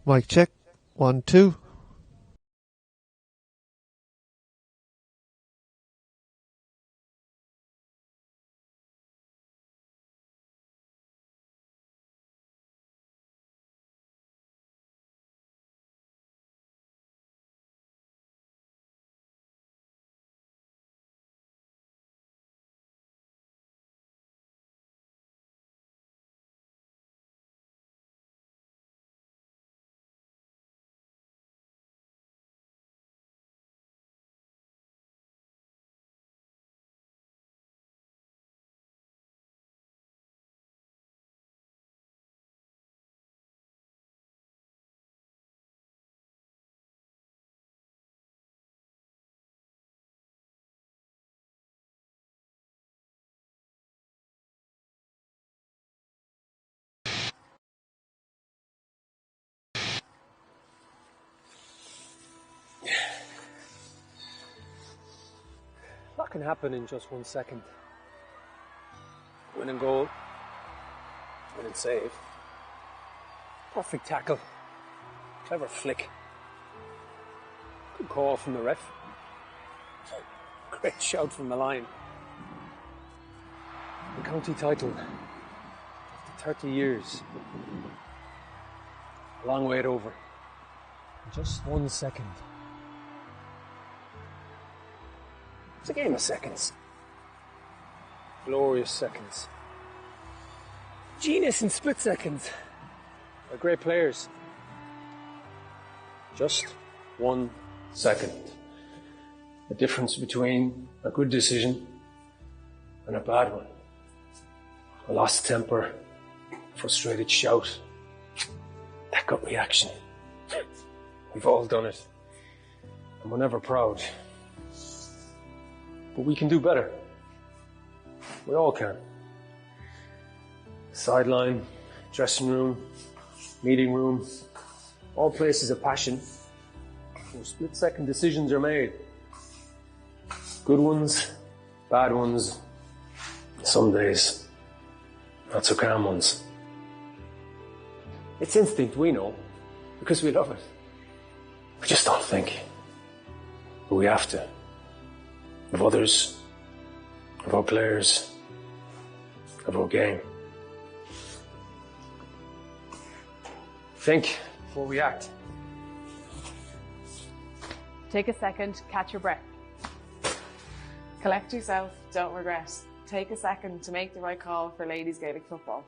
Mic check. 1, 2. A lot can happen in just 1 second. Winning goal, winning save, perfect tackle, clever flick, good call from the ref, great shout from the line. The county title, after 30 years, a long wait over, in just 1 second. It's a game of seconds. Glorious seconds. Genius in split seconds. By great players. Just 1 second. The difference between a good decision and a bad one. A lost temper, frustrated shout, that gut reaction. We've all done it. And we're never proud. But we can do better. We all can. Sideline, dressing room, meeting room, all places of passion where split-second decisions are made. Good ones, bad ones, some days not so calm ones. It's instinct, we know, because we love it. We just don't think. But we have to. Of others, of our players, of our game. Think before we act. Take a second, catch your breath. Collect yourself, don't regret. Take a second to make the right call for ladies Gaelic football.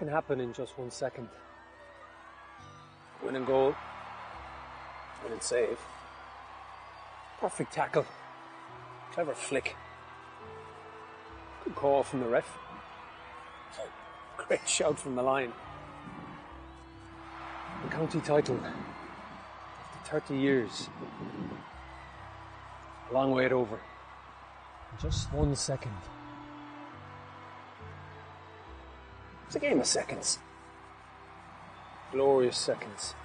can happen in just 1 second. Winning goal, winning save, perfect tackle, clever flick, good call from the ref, great shout from the line. The county title, after 30 years, a long wait over, in just 1 second. It's a game of seconds. Glorious seconds.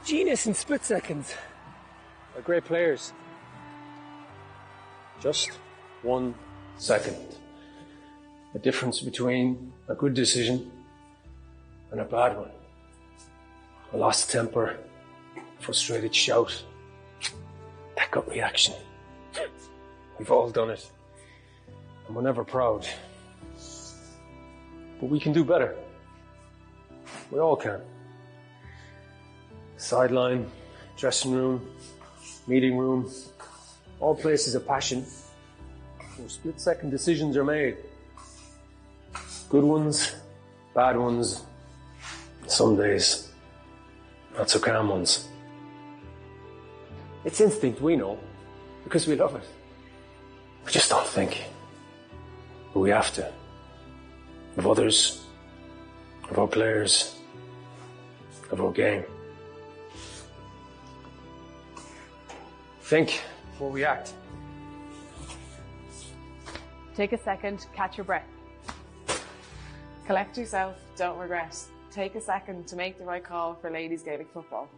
Genius in split seconds. By great players. Just 1 second. The difference between a good decision and a bad one. A lost temper, frustrated shout. That gut reaction. We've all done it. And we're never proud. But we can do better. We all can. Sideline, dressing room, meeting room, all places of passion where split-second decisions are made. Good ones, bad ones, some days not so calm ones. It's instinct, we know, because we love it. We just don't think. But we have to. Of others, of our players, of our game. Think before we act. Take a second, catch your breath. Collect yourself, don't regret. Take a second to make the right call for ladies Gaelic football.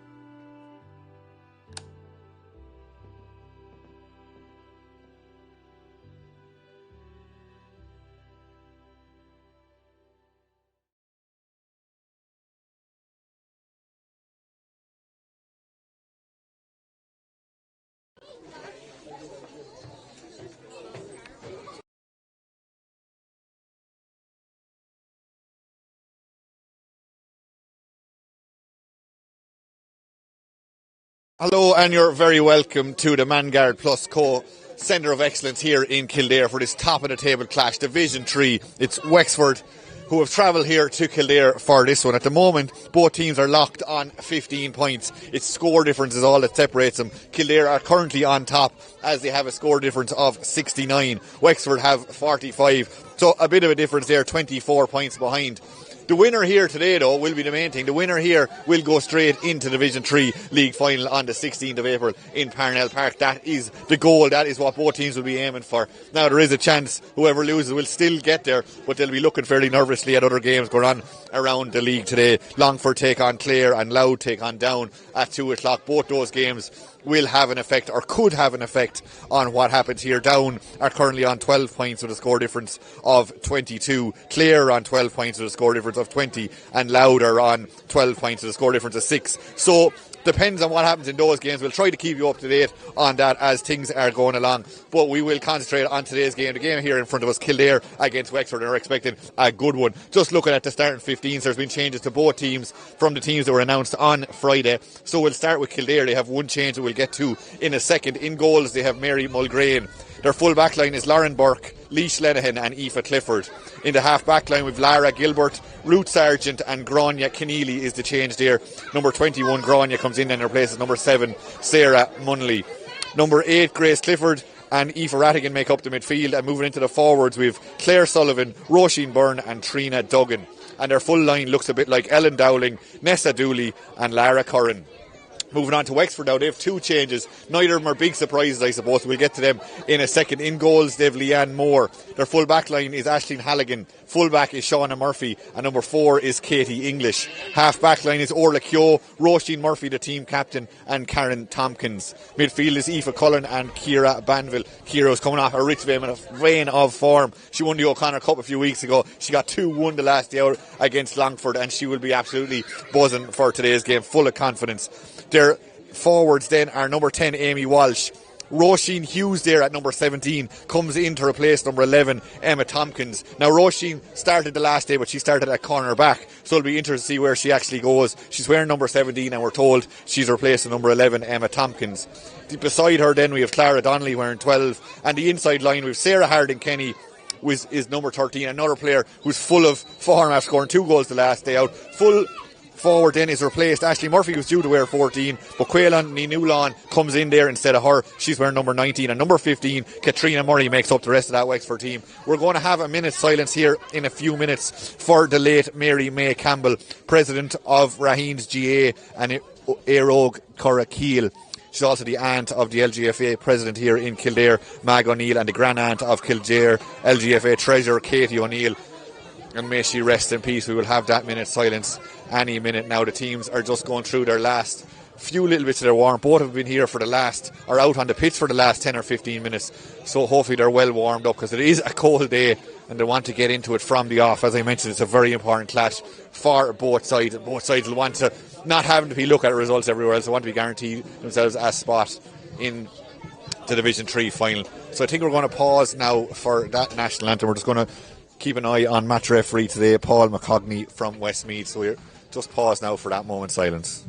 Hello, and you're very welcome to the Manguard Plus Co Centre of Excellence here in Kildare for this top of the table clash, Division 3. It's Wexford who have travelled here to Kildare for this one. At the moment, both teams are locked on 15 points. Its score difference is all that separates them. Kildare are currently on top as they have a score difference of 69. Wexford have 45. So a bit of a difference there, 24 points behind. The winner here today, though, will be the main thing. The winner here will go straight into Division 3 League Final on the 16th of April in Parnell Park. That is the goal. That is what both teams will be aiming for. Now, there is a chance whoever loses will still get there, but they'll be looking fairly nervously at other games going on around the league today. Longford take on Clare and Louth take on Down at 2 o'clock. Both those games will have an effect, or could have an effect, on what happens here. Down are currently on 12 points with a score difference of 22. Clare are on 12 points with a score difference of 20, and Louth are on 12 points with a score difference of 6. So depends on what happens in those games. We'll try to keep you up to date on that as things are going along, but we will concentrate on today's game. The game here in front of us, Kildare against Wexford, and we're expecting a good one. Just looking at the starting 15s, there's been changes to both teams from the teams that were announced on Friday. So we'll start with Kildare. They have one change that we'll get to in a second. In goals, they have Mary Mulgrane. Their full back line is Lauren Burke, Leash Lenihan and Aoife Clifford. In the half back line with Lara Gilbert, Ruth Sargent and Grania Keneally is the change there. Number 21 Grania comes in and replaces number 7 Sarah Munley. Number 8 Grace Clifford and Aoife Rattigan make up the midfield, and moving into the forwards we've Claire Sullivan, Roisin Byrne and Trina Duggan. And their full line looks a bit like Ellen Dowling, Nessa Dooley and Lara Curran. Moving on to Wexford now, they have two changes. Neither of them are big surprises, I suppose. We'll get to them in a second. In goals, they have Leanne Moore. Their full back line is Aisling Halligan. Full back is Shauna Murphy. And number 4 is Katie English. Half back line is Orla Keogh, Roisin Murphy, the team captain, and Karen Tompkins. Midfield is Aoife Cullen and Ciara Banville. Ciara's coming off a rich vein of form. She won the O'Connor Cup a few weeks ago. She got 2-1 the last day out against Longford, and she will be absolutely buzzing for today's game, full of confidence. Their forwards then are number 10 Amy Walsh. Roisin Hughes there at number 17 comes in to replace number 11 Emma Tompkins. Now Roisin started the last day, but she started at corner back, so it'll be interesting to see where she actually goes. She's wearing number 17 and we're told she's replacing number 11 Emma Tompkins. Beside her then we have Clara Donnelly wearing 12, and the inside line we have Sarah Harding Kenny, who is number 13, another player who's full of form after scoring 2 goals the last day out. Full forward then is replaced Ashley Murphy, who's due to wear 14, but Quaylan Ninulon comes in there instead of her. She's wearing number 19, and number 15 Katrina Murray makes up the rest of that Wexford team. We're going to have a minute's silence here in a few minutes for the late Mary May Campbell, president of Raheen's GA and Éireog Corrakeel. She's also the aunt of the LGFA president here in Kildare, Mag O'Neill, and the grand aunt of Kildare LGFA treasurer Katie O'Neill. And may she rest in peace. We will have that minute's silence any minute now. The teams are just going through their last few little bits of their warm. Both have been here are out on the pitch for the last 10 or 15 minutes. So hopefully they're well warmed up, because it is a cold day and they want to get into it from the off. As I mentioned, it's a very important clash for both sides. Both sides will want to not having to be look at results everywhere else. They want to be guaranteed themselves a spot in the Division 3 final. So I think we're going to pause now for that national anthem. We're just going to keep an eye on match referee today, Paul McCogney from Westmeath. So we're just pause now for that moment's silence.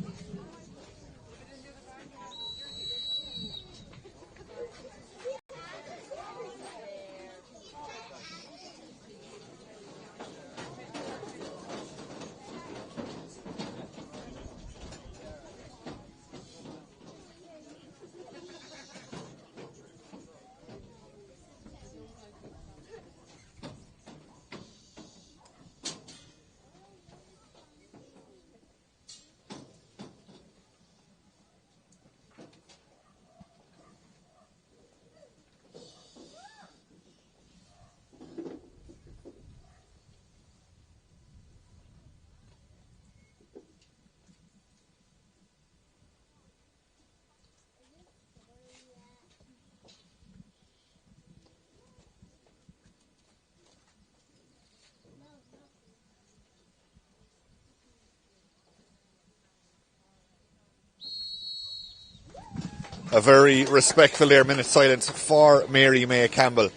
A very respectful there, minute silence for Mary May Campbell.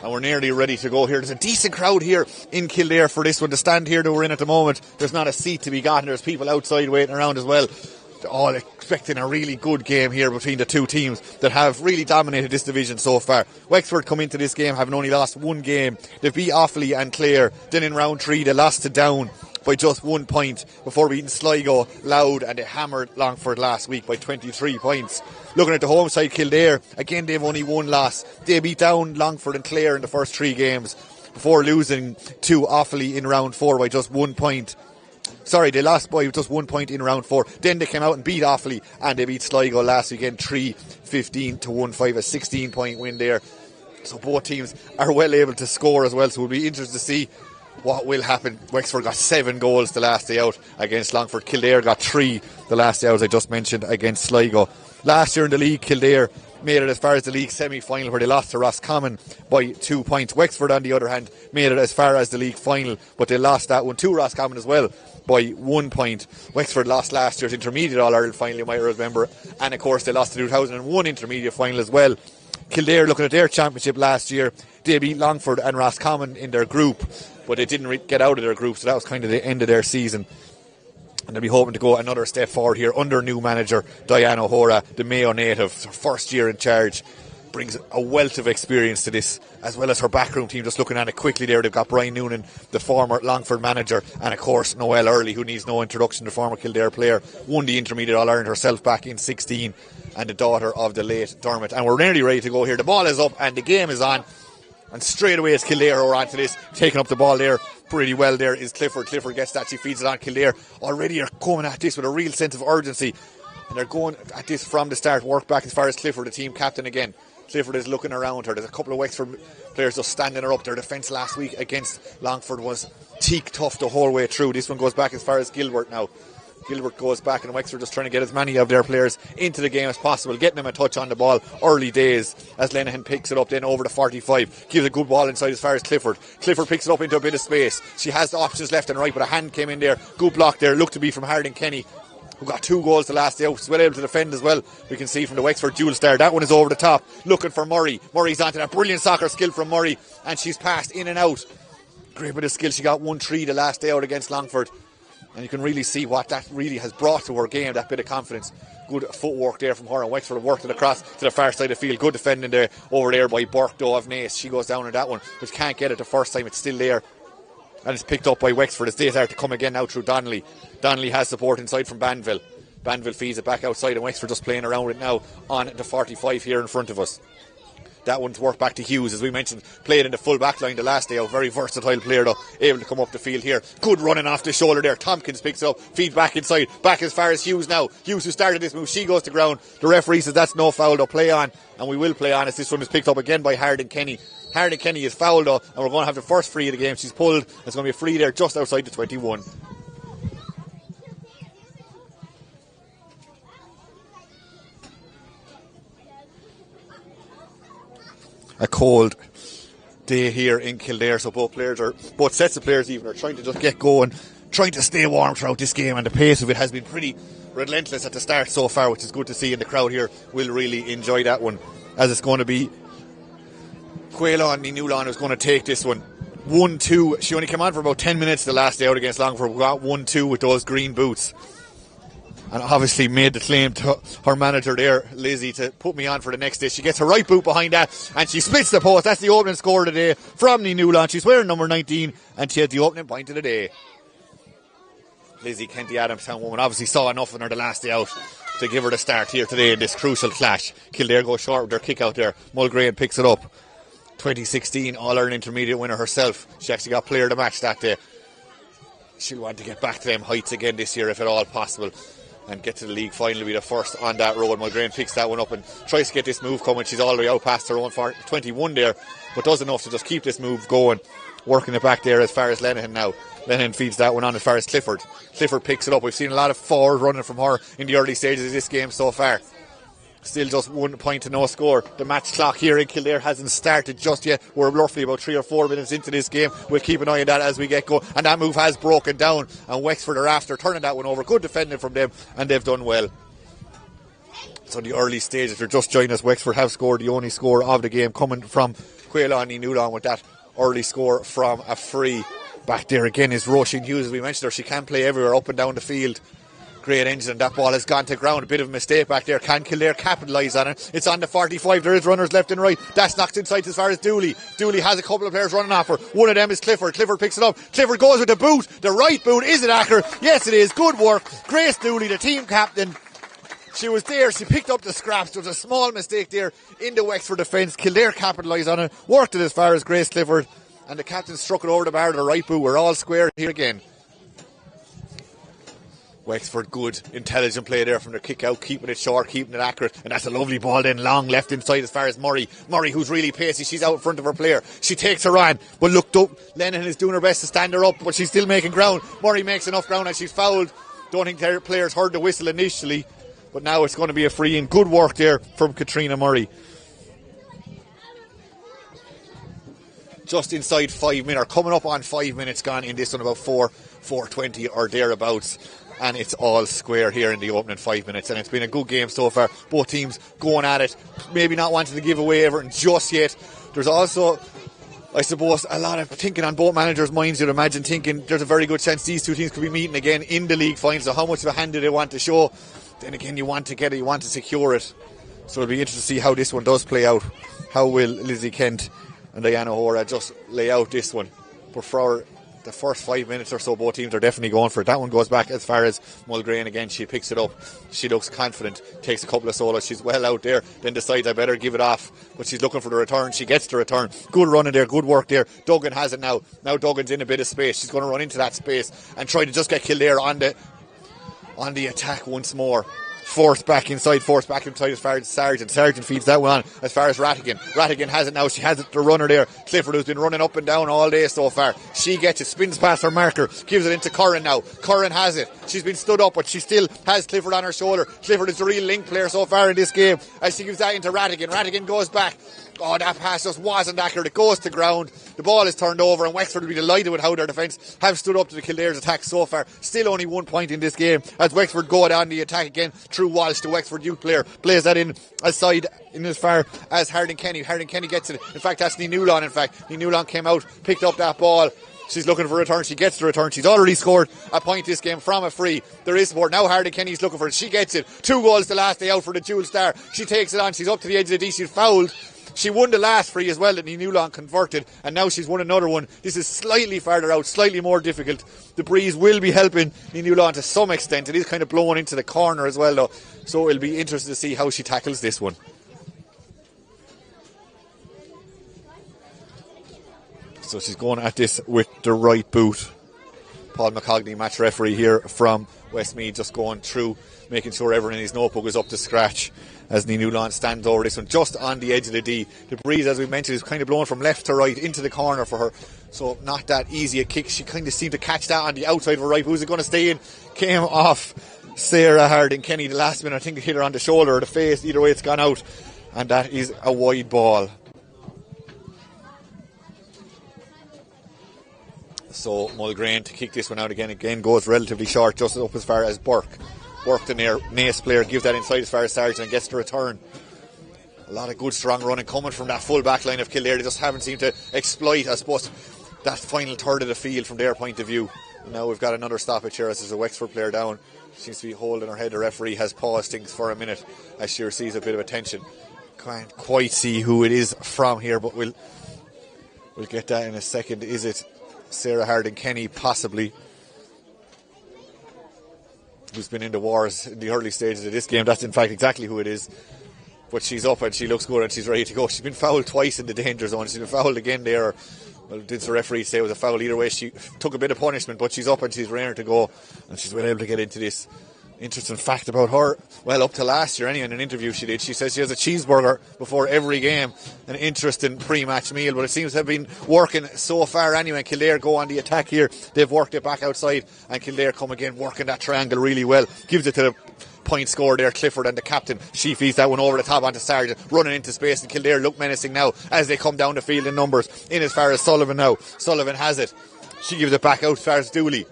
And we're nearly ready to go here. There's a decent crowd here in Kildare for this one. The stand here that we're in at the moment, there's not a seat to be gotten. There's people outside waiting around as well. They're all expecting a really good game here between the two teams that have really dominated this division so far. Wexford come into this game having only lost one game. They beat Offaly and Clare. Then in round 3 they lost to Down by just 1 point before beating Sligo, Louth, and they hammered Longford last week by 23 points. Looking at the home side, Kildare, again they've only one loss. They beat down Longford and Clare in the first 3 games before losing to Offaly in round 4 by just 1 point. Sorry, they lost by just 1 point in round 4. Then they came out and beat Offaly, and they beat Sligo last weekend 3-15 to 1-5, a 16-point win there. So both teams are well able to score as well, so we'll be interested to see what will happen. Wexford got 7 goals the last day out against Longford. Kildare got 3 the last day out, as I just mentioned, against Sligo. Last year in the league, Kildare made it as far as the league semi-final, where they lost to Roscommon by 2 points. Wexford, on the other hand, made it as far as the league final, but they lost that one to Roscommon as well by 1 point. Wexford lost last year's intermediate All-Ireland final, you might remember, and of course they lost the 2001 intermediate final as well. Kildare, looking at their championship last year, they beat Longford and Roscommon in their group, but they didn't get out of their group, so that was kind of the end of their season. And they'll be hoping to go another step forward here under new manager Diane O'Hora, the Mayo native, her first year in charge. Brings a wealth of experience to this, as well as her backroom team. Just looking at it quickly there, they've got Brian Noonan, the former Longford manager, and of course Noelle Early, who needs no introduction, the former Kildare player, won the intermediate All-Ireland herself back in 16, and the daughter of the late Dermot. And we're nearly ready to go here. The ball is up and the game is on. And straight away it's Kildare who are onto this, taking up the ball there pretty well. There is Clifford. Clifford gets that, she feeds it on. Kildare already are coming at this with a real sense of urgency, and they're going at this from the start. Work back as far as Clifford, the team captain again. Clifford is looking around her. There's a couple of Wexford players just standing her up. Their defence last week against Longford was teak tough the whole way through. This one goes back as far as Gilbert now. Gilbert goes back, and Wexford just trying to get as many of their players into the game as possible, getting them a touch on the ball early days as Lenihan picks it up then over the 45, gives a good ball inside as far as Clifford. Clifford picks it up into a bit of space. She has the options left and right, but a hand came in there. Good block there, looked to be from Harding Kenny, who got 2 goals the last day out. She's well able to defend as well. We can see from the Wexford dual star. That one is over the top, looking for Murray. Murray's onto that brilliant soccer skill from Murray, and she's passed in and out. Great bit of skill. She got 1-3 the last day out against Longford. And you can really see what that really has brought to her game, that bit of confidence. Good footwork there from her, and Wexford have worked it across to the far side of the field. Good defending there over there by Burke though of Naas. She goes down on that one, but can't get it the first time. It's still there, and it's picked up by Wexford as they start to come again now through Donnelly. Donnelly has support inside from Banville. Banville feeds it back outside, and Wexford just playing around with it now on the 45 here in front of us. That one's worked back to Hughes, as we mentioned, played in the full back line the last day out. Very versatile player though, able to come up the field here. Good running off the shoulder there. Tompkins picks it up, feeds back inside, back as far as Hughes now. Hughes, who started this move, she goes to ground. The referee says that's no foul though. Play on, and we will play on as this one is picked up again by Harding Kenny. Harding Kenny is fouled though, and we're going to have the first free of the game. She's pulled. It's going to be a free there just outside the 21. A cold day here in Kildare, so both sets of players even are trying to just get going, trying to stay warm throughout this game, and the pace of it has been pretty relentless at the start so far, which is good to see, and the crowd here will really enjoy that one, as it's going to be Quaylon Newlawn who's going to take this one. 1-2. She only came on for about 10 minutes the last day out against Longford. We got 1-2 with those green boots. And obviously made the claim to her manager there, Lizzie, to put me on for the next day. She gets her right boot behind that, and she splits the post. That's the opening score of the day from Newlawn. She's wearing number 19, and she had the opening point of the day. Lizzie Kenty Adamstown woman obviously saw enough in her the last day out to give her the start here today in this crucial clash. Kildare goes short with their kick out there. Mulgrave picks it up. 2016 All-Ireland Intermediate winner herself. She actually got player of the match that day. She'll want to get back to them heights again this year if at all possible, and get to the league final, be the first on that road. Mulgrave picks that one up and tries to get this move coming. She's all the way out past her own 21 there, but does enough to just keep this move going, working it back there as far as Lenihan now. Lenihan feeds that one on as far as Clifford. Clifford picks it up. We've seen a lot of forward running from her in the early stages of this game so far. Still just 1 point to no score. The match clock here in Kildare hasn't started just yet. We're roughly about 3 or 4 minutes into this game. We'll keep an eye on that as we get going. And that move has broken down, and Wexford are after turning that one over. Good defending from them, and they've done well. So the early stage, if you're just joining us, Wexford have scored the only score of the game, coming from Quaylon Newlawn with that early score from a free. Back there again is Roisin Hughes, as we mentioned her. She can play everywhere up and down the field. Great engine, and that ball has gone to ground. A bit of a mistake back there. Can Kildare capitalise on it? It's on the 45. There is runners left and right. That's knocked inside as far as Dooley. Dooley has a couple of players running off her. One of them is Clifford. Clifford picks it up. Clifford goes with the boot. The right boot. Is it Acker? Yes, it is. Good work. Grace Dooley, the team captain. She was there. She picked up the scraps. There was a small mistake there in the Wexford defence. Kildare capitalised on it. Worked it as far as Grace Clifford. And the captain struck it over the bar to the right boot. We're all square here again. Wexford, good, intelligent play there from their kick out, keeping it short, keeping it accurate, and that's a lovely ball then, long left inside as far as Murray. Murray, who's really pacey, she's out in front of her player. She takes her on, but looked up. Lenihan is doing her best to stand her up, but she's still making ground. Murray makes enough ground and she's fouled. Don't think their players heard the whistle initially, but now it's going to be a free in. Good work there from Katrina Murray. Just inside 5 minutes, or coming up on 5 minutes gone in this one, about 4:20 or thereabouts. And it's all square here in the opening 5 minutes, and it's been a good game so far. Both teams going at it, maybe not wanting to give away Everton just yet. There's also, I suppose, a lot of thinking on both managers' minds. You'd imagine thinking there's a very good chance these two teams could be meeting again in the league final. So how much of a hand do they want to show? Then again, you want to get it, you want to secure it. So it'll be interesting to see how this one does play out. How will Lizzie Kent and Diana Hora just lay out this one? But for the first 5 minutes or so, both teams are definitely going for it. That one goes back as far as Mulgrave again. She picks it up. She looks confident, takes a couple of solos. She's well out there, then decides I better give it off. But she's looking for the return. She gets the return. Good running there, good work there. Duggan has it now. Now Duggan's in a bit of space. She's going to run into that space and try to just get Kildare on the attack once more. Forced back inside as far as Sargent. Sargent feeds that one on as far as Rattigan. Rattigan has it now. She has it, the runner there. Clifford, who's been running up and down all day so far. She gets it, spins past her marker, gives it into Curran now. Curran has it. She's been stood up, but she still has Clifford on her shoulder. Clifford is the real link player so far in this game as she gives that into Rattigan. Rattigan goes back. Oh, that pass just wasn't accurate. It goes to ground. The ball is turned over, and Wexford will be delighted with how their defence have stood up to the Kildare's attack so far. Still only 1 point in this game as Wexford go down the attack again through Walsh, the Wexford youth player. Plays that in aside in as far as Harding Kenny. Harding Kenny gets it. In fact, that's Newlawn. Newlawn came out, picked up that ball, She's looking for a return. She gets the return. She's already scored a point this game from a free. There is support. Now Hardy Kenny's looking for it. She gets it. 2 goals the last day out for the Jewel Star. She takes it on. She's up to the edge of the D. She's fouled. She won the last free as well that Newlawn converted, and now she's won another one. This is slightly farther out, slightly more difficult. The breeze will be helping Newlawn to some extent. It is kind of blowing into the corner as well, though, so it'll be interesting to see how she tackles this one. So she's going at this with the right boot. Paul McCogney, match referee here from Westmeath, just going through, making sure everyone in his notebook is up to scratch as Newlawn stands over this one, just on the edge of the D. The breeze, as we mentioned, is kind of blowing from left to right into the corner for her, so not that easy a kick. She kind of seemed to catch that on the outside of her right. Who's it going to stay in? Came off Sarah Harding Kenny the last minute. I think it hit her on the shoulder or the face. Either way, it's gone out, and that is a wide ball. So Mulgrane to kick this one out again goes relatively short, just up as far as Burke. Burke, the Naas player, gives that inside as far as Sargent and gets the return. A lot of good strong running coming from that full back line of Kildare. They just haven't seemed to exploit, I suppose, that final third of the field from their point of view. Now we've got another stoppage here as there's a Wexford player down. Seems to be holding her head. The referee has paused things for a minute as she receives a bit of attention. Can't quite see who it is from here, but we'll get that in a second. Is it Sarah Harding Kenny, possibly, who's been in the wars in the early stages of this game? That's in fact exactly who it is. But she's up and she looks good and she's ready to go. She's been fouled twice in the danger zone. She's been fouled again there. Well, did the referee say it was a foul? Either way, she took a bit of punishment, but she's up and she's ready to go, and she's been able to get into this. Interesting fact about her, well, up to last year anyway, in an interview she did, she says she has a cheeseburger before every game, an interesting pre-match meal, but it seems to have been working so far anyway. Kildare go on the attack here, they've worked it back outside, and Kildare come again, working that triangle really well, gives it to the point scorer there, Clifford, and the captain. She feeds that one over the top onto Sargent, running into space, and Kildare look menacing now as they come down the field in numbers, in as far as Sullivan now. Sullivan has it, she gives it back out as far as Dooley.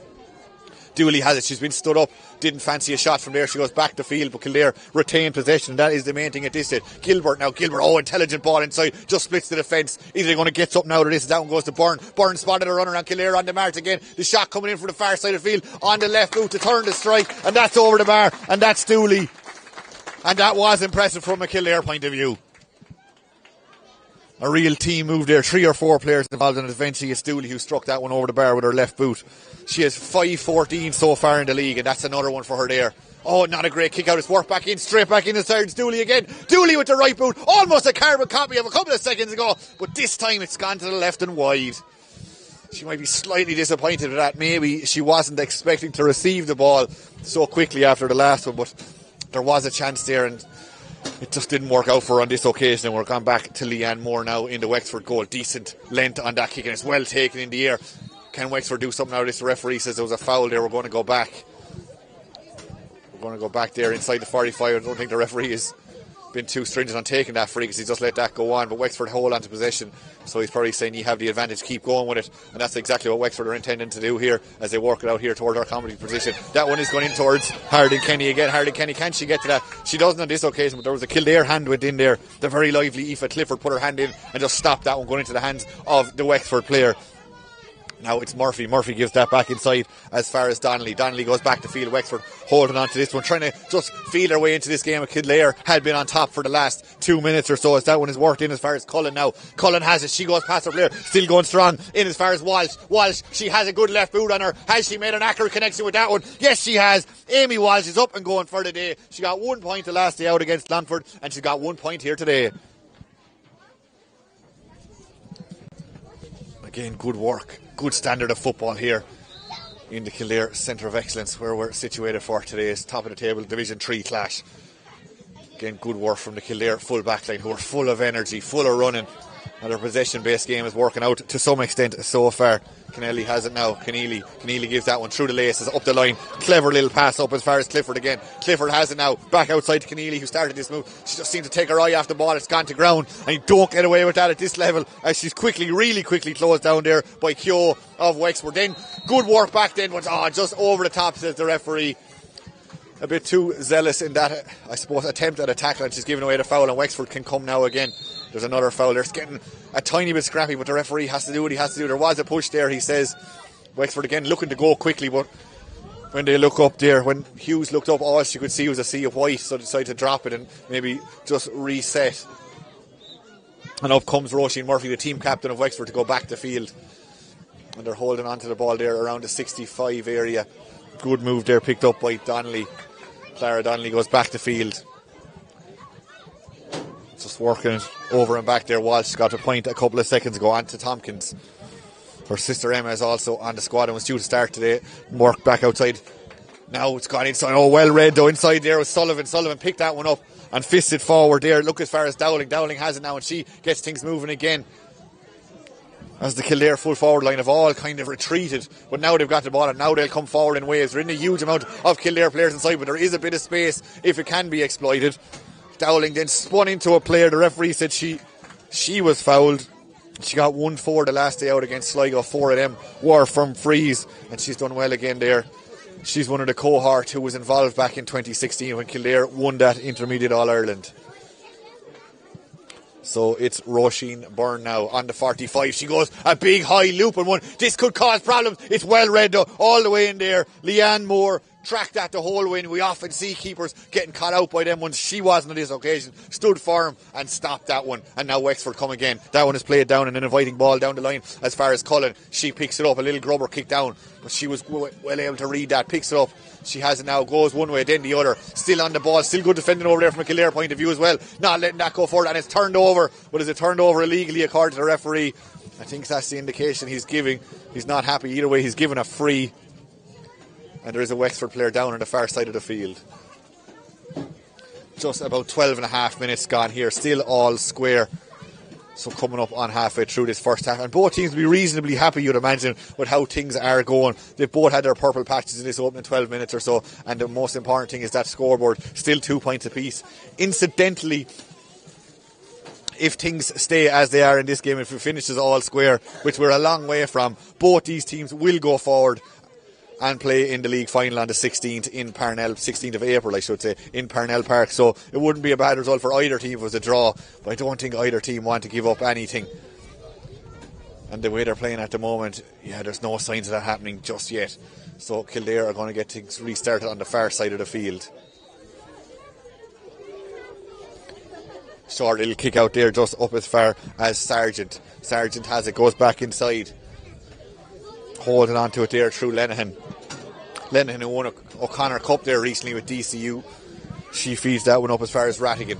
Dooley has it, she's been stood up, didn't fancy a shot from there, she goes back the field, but Kildare retained possession. That is the main thing at this stage. Gilbert, intelligent ball inside, just splits the defence. Either they're going to get something out of this, that one goes to Byrne. Byrne spotted a runner on Kildare on the mark again. The shot coming in from the far side of the field, on the left boot to turn the strike, and that's over the bar, and that's Dooley. And that was impressive from a Kildare point of view. A real team move there, 3 or 4 players involved, and eventually it's Dooley who struck that one over the bar with her left boot. She has 5-14 so far in the league, and that's another one for her there. Oh, not a great kick out. It's worked back in, straight back in the sides. Dooley again. Dooley with the right boot. Almost a carbon copy of a couple of seconds ago, but this time it's gone to the left and wide. She might be slightly disappointed with that. Maybe she wasn't expecting to receive the ball so quickly after the last one, but there was a chance there, and it just didn't work out for her on this occasion. And we're gone back to Leanne Moore now in the Wexford goal. Decent length on that kick, and it's well taken in the air. Can Wexford do something out of this? The referee says there was a foul there. We're going to go back. We're going to go back there inside the 45. I don't think the referee has been too stringent on taking that free because he just let that go on. But Wexford hold on to possession, so he's probably saying you have the advantage, keep going with it. And that's exactly what Wexford are intending to do here as they work it out here towards our comedy position. That one is going in towards Harding Kenny again. Harding Kenny, can she get to that? She doesn't on this occasion, but there was a Kildare hand went in there. The very lively Aoife Clifford put her hand in and just stopped that one going into the hands of the Wexford player. Now it's Murphy. Murphy gives that back inside as far as Donnelly. Donnelly goes back to field. Wexford holding on to this one, trying to just feel their way into this game. Kildare had been on top for the last 2 minutes or so as that one is worked in as far as Cullen now. Cullen has it. She goes past her player. Still going strong in as far as Walsh. Walsh, she has a good left boot on her. Has she made an accurate connection with that one? Yes, she has. Amy Walsh is up and going for the day. She got 1 point the last day out against Longford, and she's got 1 point here today. Again, good work. Good standard of football here in the Kildare Centre of Excellence, where we're situated for today's top of the table Division 3 clash. Again, good work from the Kildare full back line, who are full of energy, full of running, and their possession-based game is working out to some extent so far. Keneally has it now. Keneally gives that one through the laces, up the line. Clever little pass up as far as Clifford again. Clifford has it now, back outside to Keneally, who started this move. She just seemed to take her eye off the ball. It's gone to ground, and you don't get away with that at this level, as she's really quickly closed down there by Keogh of Wexford. Then good work back then, but just over the top, says the referee. A bit too zealous in that, I suppose, attempt at a tackle, and she's giving away the foul, and Wexford can come now again There's another foul. They're getting a tiny bit scrappy, but the referee has to do what he has to do. There was a push there, he says. Wexford again looking to go quickly, but when they look up there, when Hughes looked up, all she could see was a sea of white, so they decided to drop it and maybe just reset. And up comes Roisin Murphy, the team captain of Wexford, to go back the field. And they're holding on to the ball there around the 65 area. Good move there, picked up by Donnelly. Clara Donnelly goes back the field. Just working it over and back there. Walsh got a point a couple of seconds ago on to Tompkins. Her sister Emma is also on the squad and was due to start today. Work back outside. Now it's gone inside. Oh, well read though. Inside there was Sullivan. Sullivan picked that one up and fisted forward there. Look as far as Dowling. Dowling has it now and she gets things moving again. As the Kildare full forward line have all kind of retreated. But now they've got the ball and now they'll come forward in waves. There isn't a huge amount of Kildare players inside, but there is a bit of space if it can be exploited. Dowling then spun into a player. The referee said she was fouled. She got 1-4 the last day out against Sligo. 4 of them were from frees, and she's done well again there. She's one of the cohort who was involved back in 2016 when Kildare won that Intermediate All-Ireland. So it's Roisin Byrne now on the 45. She goes a big high loop and one. This could cause problems. It's well read though, all the way in there. Leanne Moore tracked that the whole way. We often see keepers getting caught out by them ones. She wasn't on this occasion. Stood firm and stopped that one. And now Wexford come again. That one is played down and an inviting ball down the line as far as Cullen. She picks it up. A little grubber kick down. But she was well able to read that. Picks it up. She has it now. Goes one way, then the other. Still on the ball. Still good defending over there from a Kildare point of view as well. Not letting that go forward. And it's turned over. But is it turned over illegally according to the referee? I think that's the indication he's giving. He's not happy either way. He's given a free. And there is a Wexford player down on the far side of the field. Just about 12 and a half minutes gone here. Still all square. So coming up on halfway through this first half. And both teams will be reasonably happy, you'd imagine, with how things are going. They've both had their purple patches in this opening 12 minutes or so. And the most important thing is that scoreboard. Still 2 points apiece. Incidentally, if things stay as they are in this game, if it finishes all square, which we're a long way from, both these teams will go forward and play in the league final on the 16th in Parnell, 16th of April I should say, in Parnell Park. So it wouldn't be a bad result for either team if it was a draw, but I don't think either team want to give up anything. And the way they're playing at the moment, there's no signs of that happening just yet. So Kildare are going to get things restarted on the far side of the field. Short little kick out there just up as far as Sargent. Sargent has it, goes back inside. Holding on to it there through Lenihan. Lenihan who won O'Connor Cup there recently with DCU. She feeds that one up as far as Rattigan.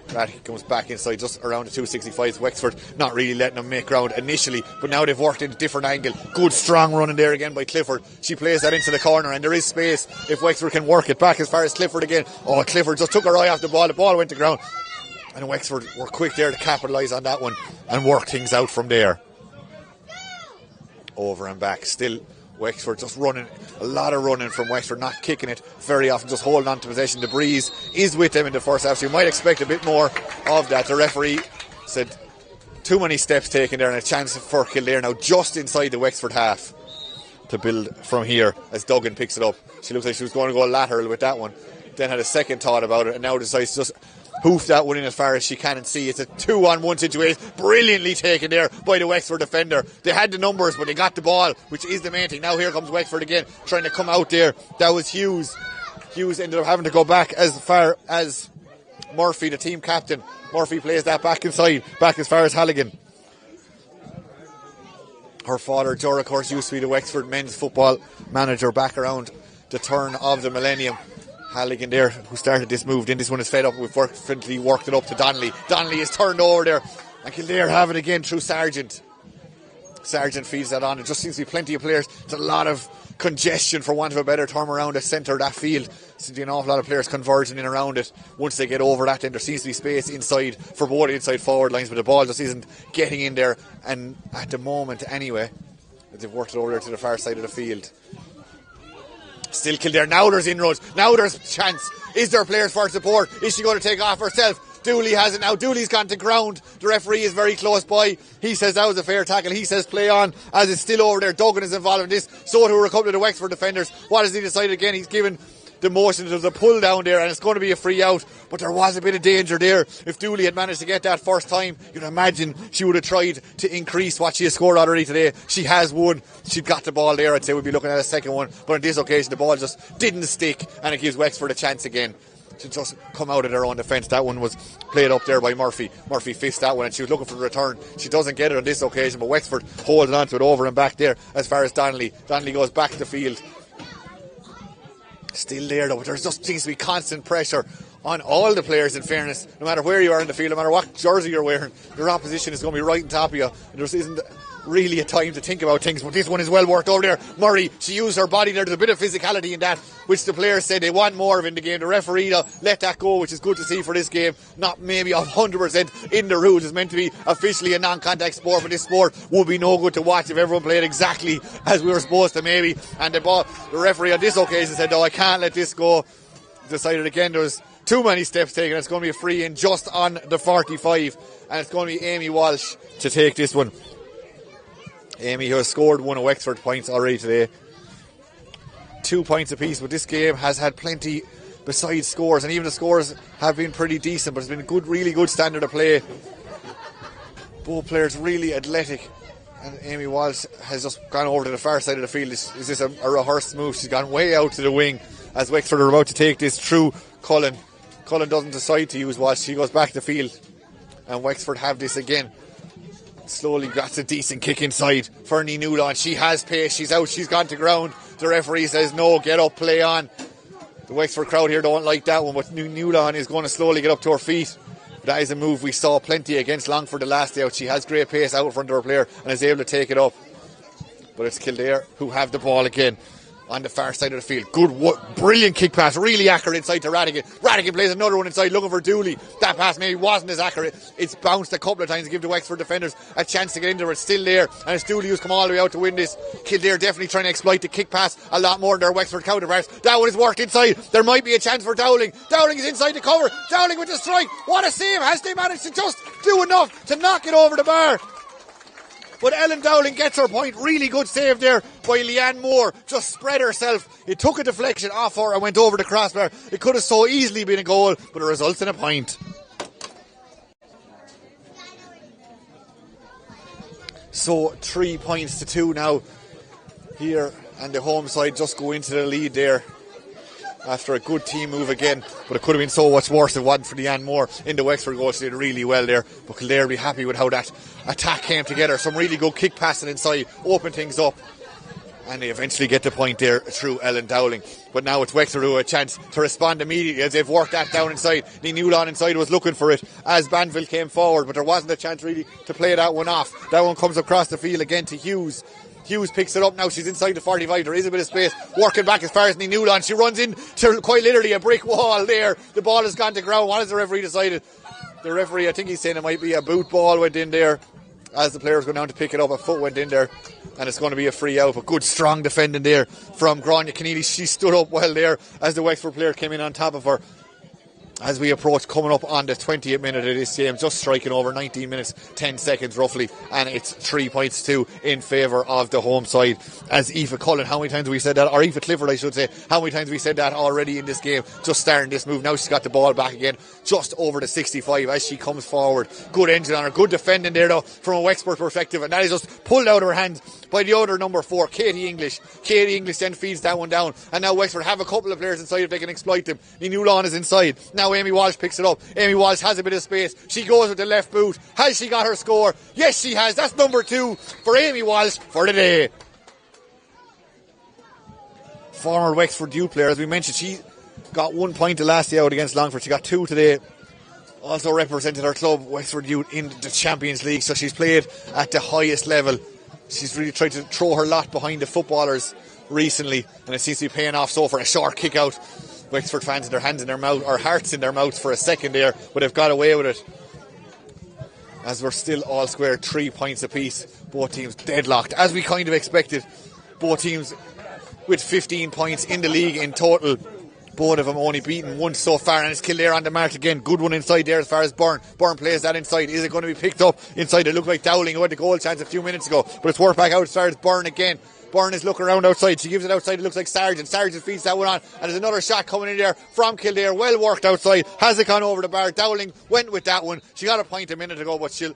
Rattigan comes back inside just around the 265s. Wexford not really letting them make ground initially, but now they've worked in a different angle. Good strong running there again by Clifford. She plays that into the corner and there is space if Wexford can work it back as far as Clifford again. Oh, Clifford just took her eye off the ball went to ground. And Wexford were quick there to capitalise on that one and work things out from there. Over and back. Still Wexford just running. A lot of running from Wexford, not kicking it very often, just holding on to possession. The breeze is with them in the first half, so you might expect a bit more of that. The referee said too many steps taken there and a chance for Kildare now just inside the Wexford half to build from here as Duggan picks it up. She looks like she was going to go lateral with that one, then had a second thought about it and now decides to just hoof that one in as far as she can and see. It's a 2-on-1 situation. Brilliantly taken there by the Wexford defender. They had the numbers, but they got the ball, which is the main thing. Now here comes Wexford again, trying to come out there. That was Hughes. Hughes ended up having to go back as far as Murphy, the team captain. Murphy plays that back inside, back as far as Halligan. Her father, Jor, of course, used to be the Wexford men's football manager back around the turn of the millennium. Halligan there, who started this move, then this one is fed up. We've frequently worked it up to Donnelly. Donnelly is turned over there, and Kildare have it again through Sargent. Sargent feeds that on. It just seems to be plenty of players. There's a lot of congestion, for want of a better term, around the centre of that field. Seems to be an awful lot of players converging in around it. Once they get over that, then there seems to be space inside for both inside forward lines, but the ball just isn't getting in there. And at the moment, anyway, they've worked it over there to the far side of the field. Still Kildare. Now there's inroads. Now there's chance. Is there players for support? Is she going to take off herself? Dooley has it now. Dooley's gone to ground. The referee is very close by. He says that was a fair tackle. He says play on, as it's still over there. Duggan is involved in this. So too are a couple of the Wexford defenders. What has he decided again? He's given the motion. There's a pull down there, and it's going to be a free out. But there was a bit of danger there. If Dooley had managed to get that first time, you'd imagine she would have tried to increase what she has scored already today. She has won. She got the ball there. I'd say we'd be looking at a second one. But on this occasion, the ball just didn't stick, and it gives Wexford a chance again to just come out of their own defence. That one was played up there by Murphy. Murphy fist that one, and she was looking for the return. She doesn't get it on this occasion, but Wexford holding on to it over and back there as far as Donnelly. Donnelly goes back to the field. Still there though, but there just seems to be constant pressure on all the players, in fairness. No matter where you are in the field, no matter what jersey you're wearing, your opposition is going to be right on top of you. And there isn't really a time to think about things, but this one is well worked over there. Murray, she used her body there. There's a bit of physicality in that, which the players said they want more of in the game. The referee let that go, which is good to see for this game. Not maybe 100% in the rules. It's meant to be officially a non-contact sport, but this sport would be no good to watch if everyone played exactly as we were supposed to, maybe. And the referee on this occasion said, no, I can't let this go. Decided again there was too many steps taken. It's going to be a free in just on the 45, and it's going to be Amy Walsh to take this one. Amy, who has scored one of Wexford points already today. 2 points apiece, but this game has had plenty besides scores, and even the scores have been pretty decent, but it's been a good, really good standard of play. Both players really athletic, and Amy Walsh has just gone over to the far side of the field. Is this a rehearsed move? She's gone way out to the wing as Wexford are about to take this through Cullen. Cullen doesn't decide to use Walsh. She goes back to the field, and Wexford have this again. Slowly got a decent kick inside. Fernie Newlawn, she has pace. She's out. She's gone to ground. The referee says no, get up, play on. The Wexford crowd here don't like that one, but Newlawn is going to slowly get up to her feet. That is a move we saw plenty against Longford the last day out. She has great pace out in front of her player and is able to take it up. But it's Kildare who have the ball again on the far side of the field. Good, brilliant kick pass, really accurate inside to Radigan. Radigan plays another one inside, looking for Dooley. That pass maybe wasn't as accurate. It's bounced a couple of times to give the Wexford defenders a chance to get into it. It's still there, and it's Dooley who's come all the way out to win this. Kildare definitely trying to exploit the kick pass a lot more than their Wexford counterparts. That one is worked inside. There might be a chance for Dowling. Dowling is inside the cover. Dowling with the strike. What a save. Has they managed to just do enough to knock it over the bar? But Ellen Dowling gets her point. Really good save there by Leanne Moore. Just spread herself. It took a deflection off her and went over the crossbar. It could have so easily been a goal, but it results in a point. So 3 points to 2 now here, and the home side just go into the lead there after a good team move again, but it could have been so much worse if it wasn't for Leanne Moore in the Wexford goal. She did really well there, but Kildare will be happy with how that attack came together. Some really good kick passing inside, open things up, and they eventually get the point there through Ellen Dowling. But now it's Wexford who have a chance to respond immediately as they've worked that down inside. The Newlawn inside was looking for it as Banville came forward, but there wasn't a chance really to play that one off. That one comes across the field again to Hughes. Hughes picks it up now. She's inside the 45. There is a bit of space. Working back as far as Newlawn. She runs into quite literally a brick wall there. The ball has gone to ground. What has the referee decided? The referee, I think he's saying it might be a boot ball went in there. As the players go down to pick it up, a foot went in there, and it's going to be a free out. But good strong defending there from Grania Keneally. She stood up well there as the Wexford player came in on top of her. As we approach coming up on the 20th minute of this game, just striking over 19 minutes 10 seconds roughly, and it's 3 points to in favour of the home side. As Aoife Cullen, how many times have we said that, or Aoife Clifford I should say, how many times have we said that already in this game, just starting this move. Now she's got the ball back again just over the 65 as she comes forward. Good engine on her, good defending there though from a Wexford perspective, and that is just pulled out of her hand by the other number 4, Katie English. Katie English then feeds that one down, and now Wexford have a couple of players inside if they can exploit them. Newlawn is inside. Now Amy Walsh picks it up. Amy Walsh has a bit of space. She goes with the left boot. Has she got her score? Yes, she has. That's number 2 for Amy Walsh for the day. Former Wexford youth player, as we mentioned, she got 1 point the last day out against Longford. She got 2 today. Also represented her club, Wexford Youth, in the Champions League, so she's played at the highest level. She's really tried to throw her lot behind the footballers recently, and it seems to be paying off so for a short kick out. Wexford fans with their hands in their mouth, or hearts in their mouths for a second there, but they've got away with it. As we're still all square, 3 points apiece. Both teams deadlocked, as we kind of expected. Both teams with 15 points in the league in total. Both of them only beaten once so far, and it's Kildare on the mark again. Good one inside there as far as Byrne. Byrne plays that inside. Is it going to be picked up inside? It looked like Dowling who had the goal chance a few minutes ago, but it's worked back out as far as Byrne again. Byrne is looking around outside. She gives it outside. It looks like Sargent. Sargent feeds that one on. And there's another shot coming in there from Kildare. Well worked outside. Has it gone over the bar. Dowling went with that one. She got a point a minute ago, but she'll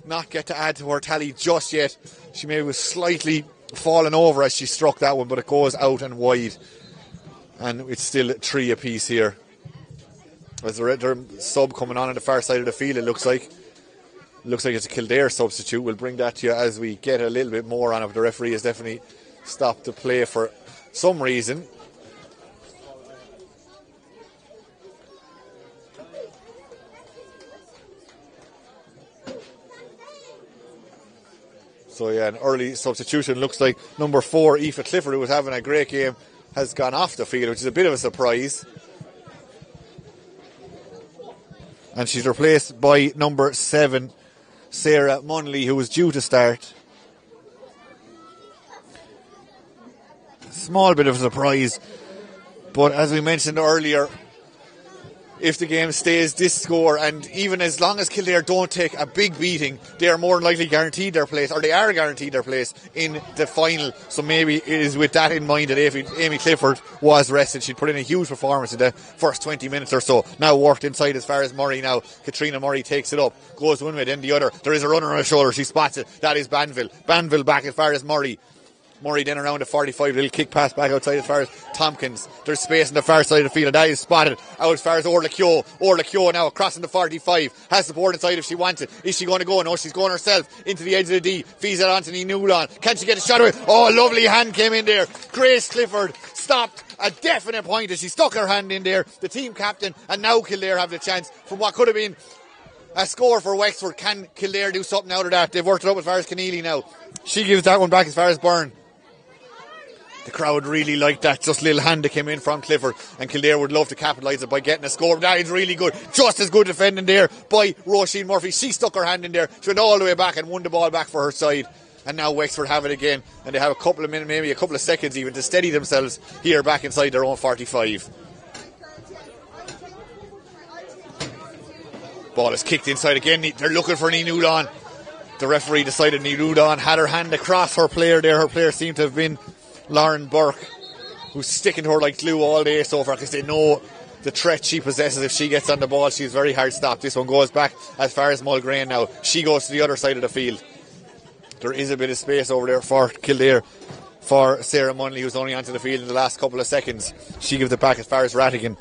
not get to add to her tally just yet. She maybe was slightly falling over as she struck that one, but it goes out and wide. And it's still 3 apiece here. There's a sub coming on the far side of the field, it looks like. Looks like it's a Kildare substitute. We'll bring that to you as we get a little bit more on it. The referee has definitely stopped the play for some reason. So yeah, an early substitution. Looks like number 4, Aoife Clifford, who was having a great game, has gone off the field, which is a bit of a surprise. And she's replaced by number 7, Sarah Munley, who was due to start. Small bit of a surprise, but as we mentioned earlier, if the game stays this score, and even as long as Kildare don't take a big beating, they are more than likely guaranteed their place, or they are guaranteed their place in the final. So maybe it is with that in mind that Amy Clifford was rested. She'd put in a huge performance in the first 20 minutes or so. Now worked inside as far as Murray now. Katrina Murray takes it up, goes one way, then the other. There is a runner on her shoulder. She spots it. That is Banville. Banville back as far as Murray. Murray then around the 45, little kick pass back outside as far as Tompkins. There's space on the far side of the field, and that is spotted out as far as Orla Keogh. Orla Keogh now crossing the 45, has support inside if she wants it. Is she going to go? No, she's going herself into the edge of the D. Feeds it on to Newlan. Can she get a shot away? Oh, lovely hand came in there. Grace Clifford stopped a definite point as she stuck her hand in there. The team captain, and now Kildare have the chance from what could have been a score for Wexford. Can Kildare do something out of that? They've worked it up as far as Keneally now. She gives that one back as far as Byrne. The crowd really liked that just little hand that came in from Clifford, and Kildare would love to capitalise it by getting a score. That is really good. Just as good defending there by Roisin Murphy. She stuck her hand in there. She went all the way back and won the ball back for her side. And now Wexford have it again, and they have a couple of minutes, maybe a couple of seconds even, to steady themselves here back inside their own 45. Ball is kicked inside again. They're looking for Newlan. The referee decided Newlan had her hand across her player there. Her player seemed to have been Lauren Burke, who's sticking to her like glue all day so far because they know the threat she possesses. If she gets on the ball, she's very hard stopped. This one goes back as far as Mulgrane now. She goes to the other side of the field. There is a bit of space over there for Kildare, for Sarah Munley, who's only onto the field in the last couple of seconds. She gives it back as far as Rattigan.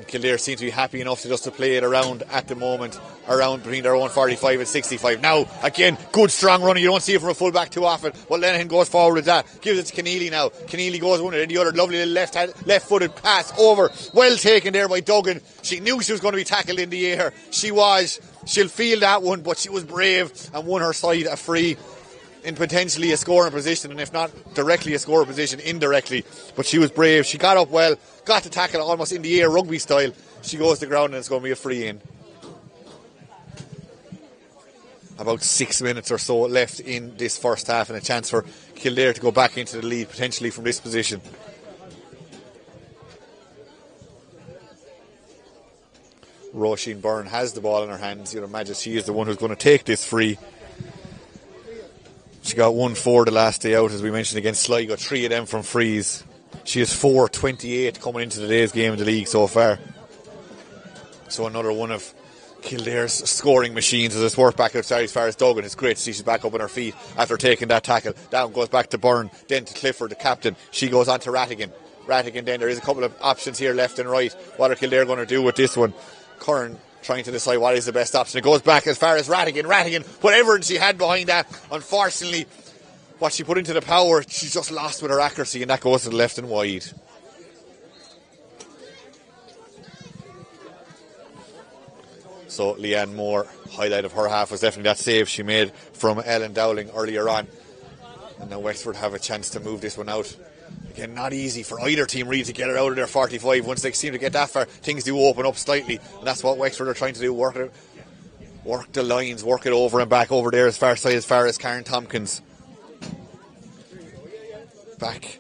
Kildare seem to be happy enough to just to play it around at the moment, around between their own 45 and 65. Now, again, good strong running. You don't see it from a full-back too often. But Lenihan goes forward with that. Gives it to Keneally now. Keneally goes one and the other. Lovely little left-footed pass over. Well taken there by Duggan. She knew she was going to be tackled in the air. She was. She'll feel that one, but she was brave and won her side a free in potentially a scoring position, and if not directly a scoring position, indirectly. But she was brave. She got up well, got to tackle almost in the air, rugby style. She goes to the ground and it's going to be a free in. About 6 minutes or so left in this first half, and a chance for Kildare to go back into the lead potentially from this position. Roisin Byrne has the ball in her hands. You'd imagine she is the one who's going to take this free. She got 1-4 the last day out, as we mentioned, against Sligo. 3 of them from frees. She is 4-28 coming into today's game in the league so far. So another one of Kildare's scoring machines as it's worked back outside as far as Duggan. It's great to see she's back up on her feet after taking that tackle. Down goes back to Byrne, then to Clifford, the captain. She goes on to Rattigan. Rattigan then, there is a couple of options here left and right. What are Kildare going to do with this one? Curran trying to decide what is the best option. It goes back as far as Rattigan. Rattigan put everything she had behind that. Unfortunately, what she put into the power, she's just lost with her accuracy, and that goes to the left and wide. So Leanne Moore, highlight of her half was definitely that save she made from Ellen Dowling earlier on. And now Wexford have a chance to move this one out. Again, not easy for either team really to get it out of their 45. Once they seem to get that far, things do open up slightly, and that's what Wexford are trying to do. Work the lines, work it over and back over there as far as Karen Tompkins. Back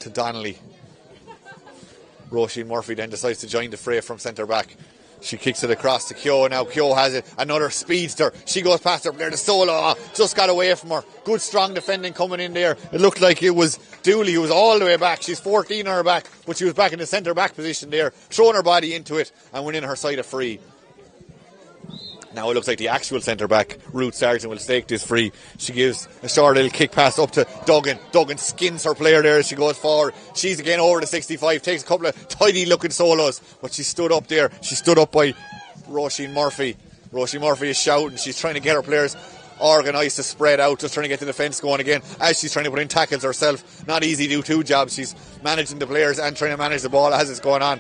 to Donnelly. Roisin Murphy then decides to join the fray from centre back. She kicks it across to Kyo. Now Kyo has it. Another speedster. She goes past her player. The solo just got away from her. Good strong defending coming in there. It looked like it was Dooley who was all the way back. She's 14 on her back, but she was back in the centre back position there, throwing her body into it and winning her side a free. Now it looks like the actual centre back, Ruth Sargent, will stake this free. She gives a short little kick pass up to Duggan. Duggan skins her player there as she goes forward. She's again over the 65, takes a couple of tidy looking solos, but she stood up there. She stood up by Roisin Murphy. Roisin Murphy is shouting. She's trying to get her players organised to spread out, just trying to get the defence going again as she's trying to put in tackles herself. Not easy to do two jobs. She's managing the players and trying to manage the ball as it's going on.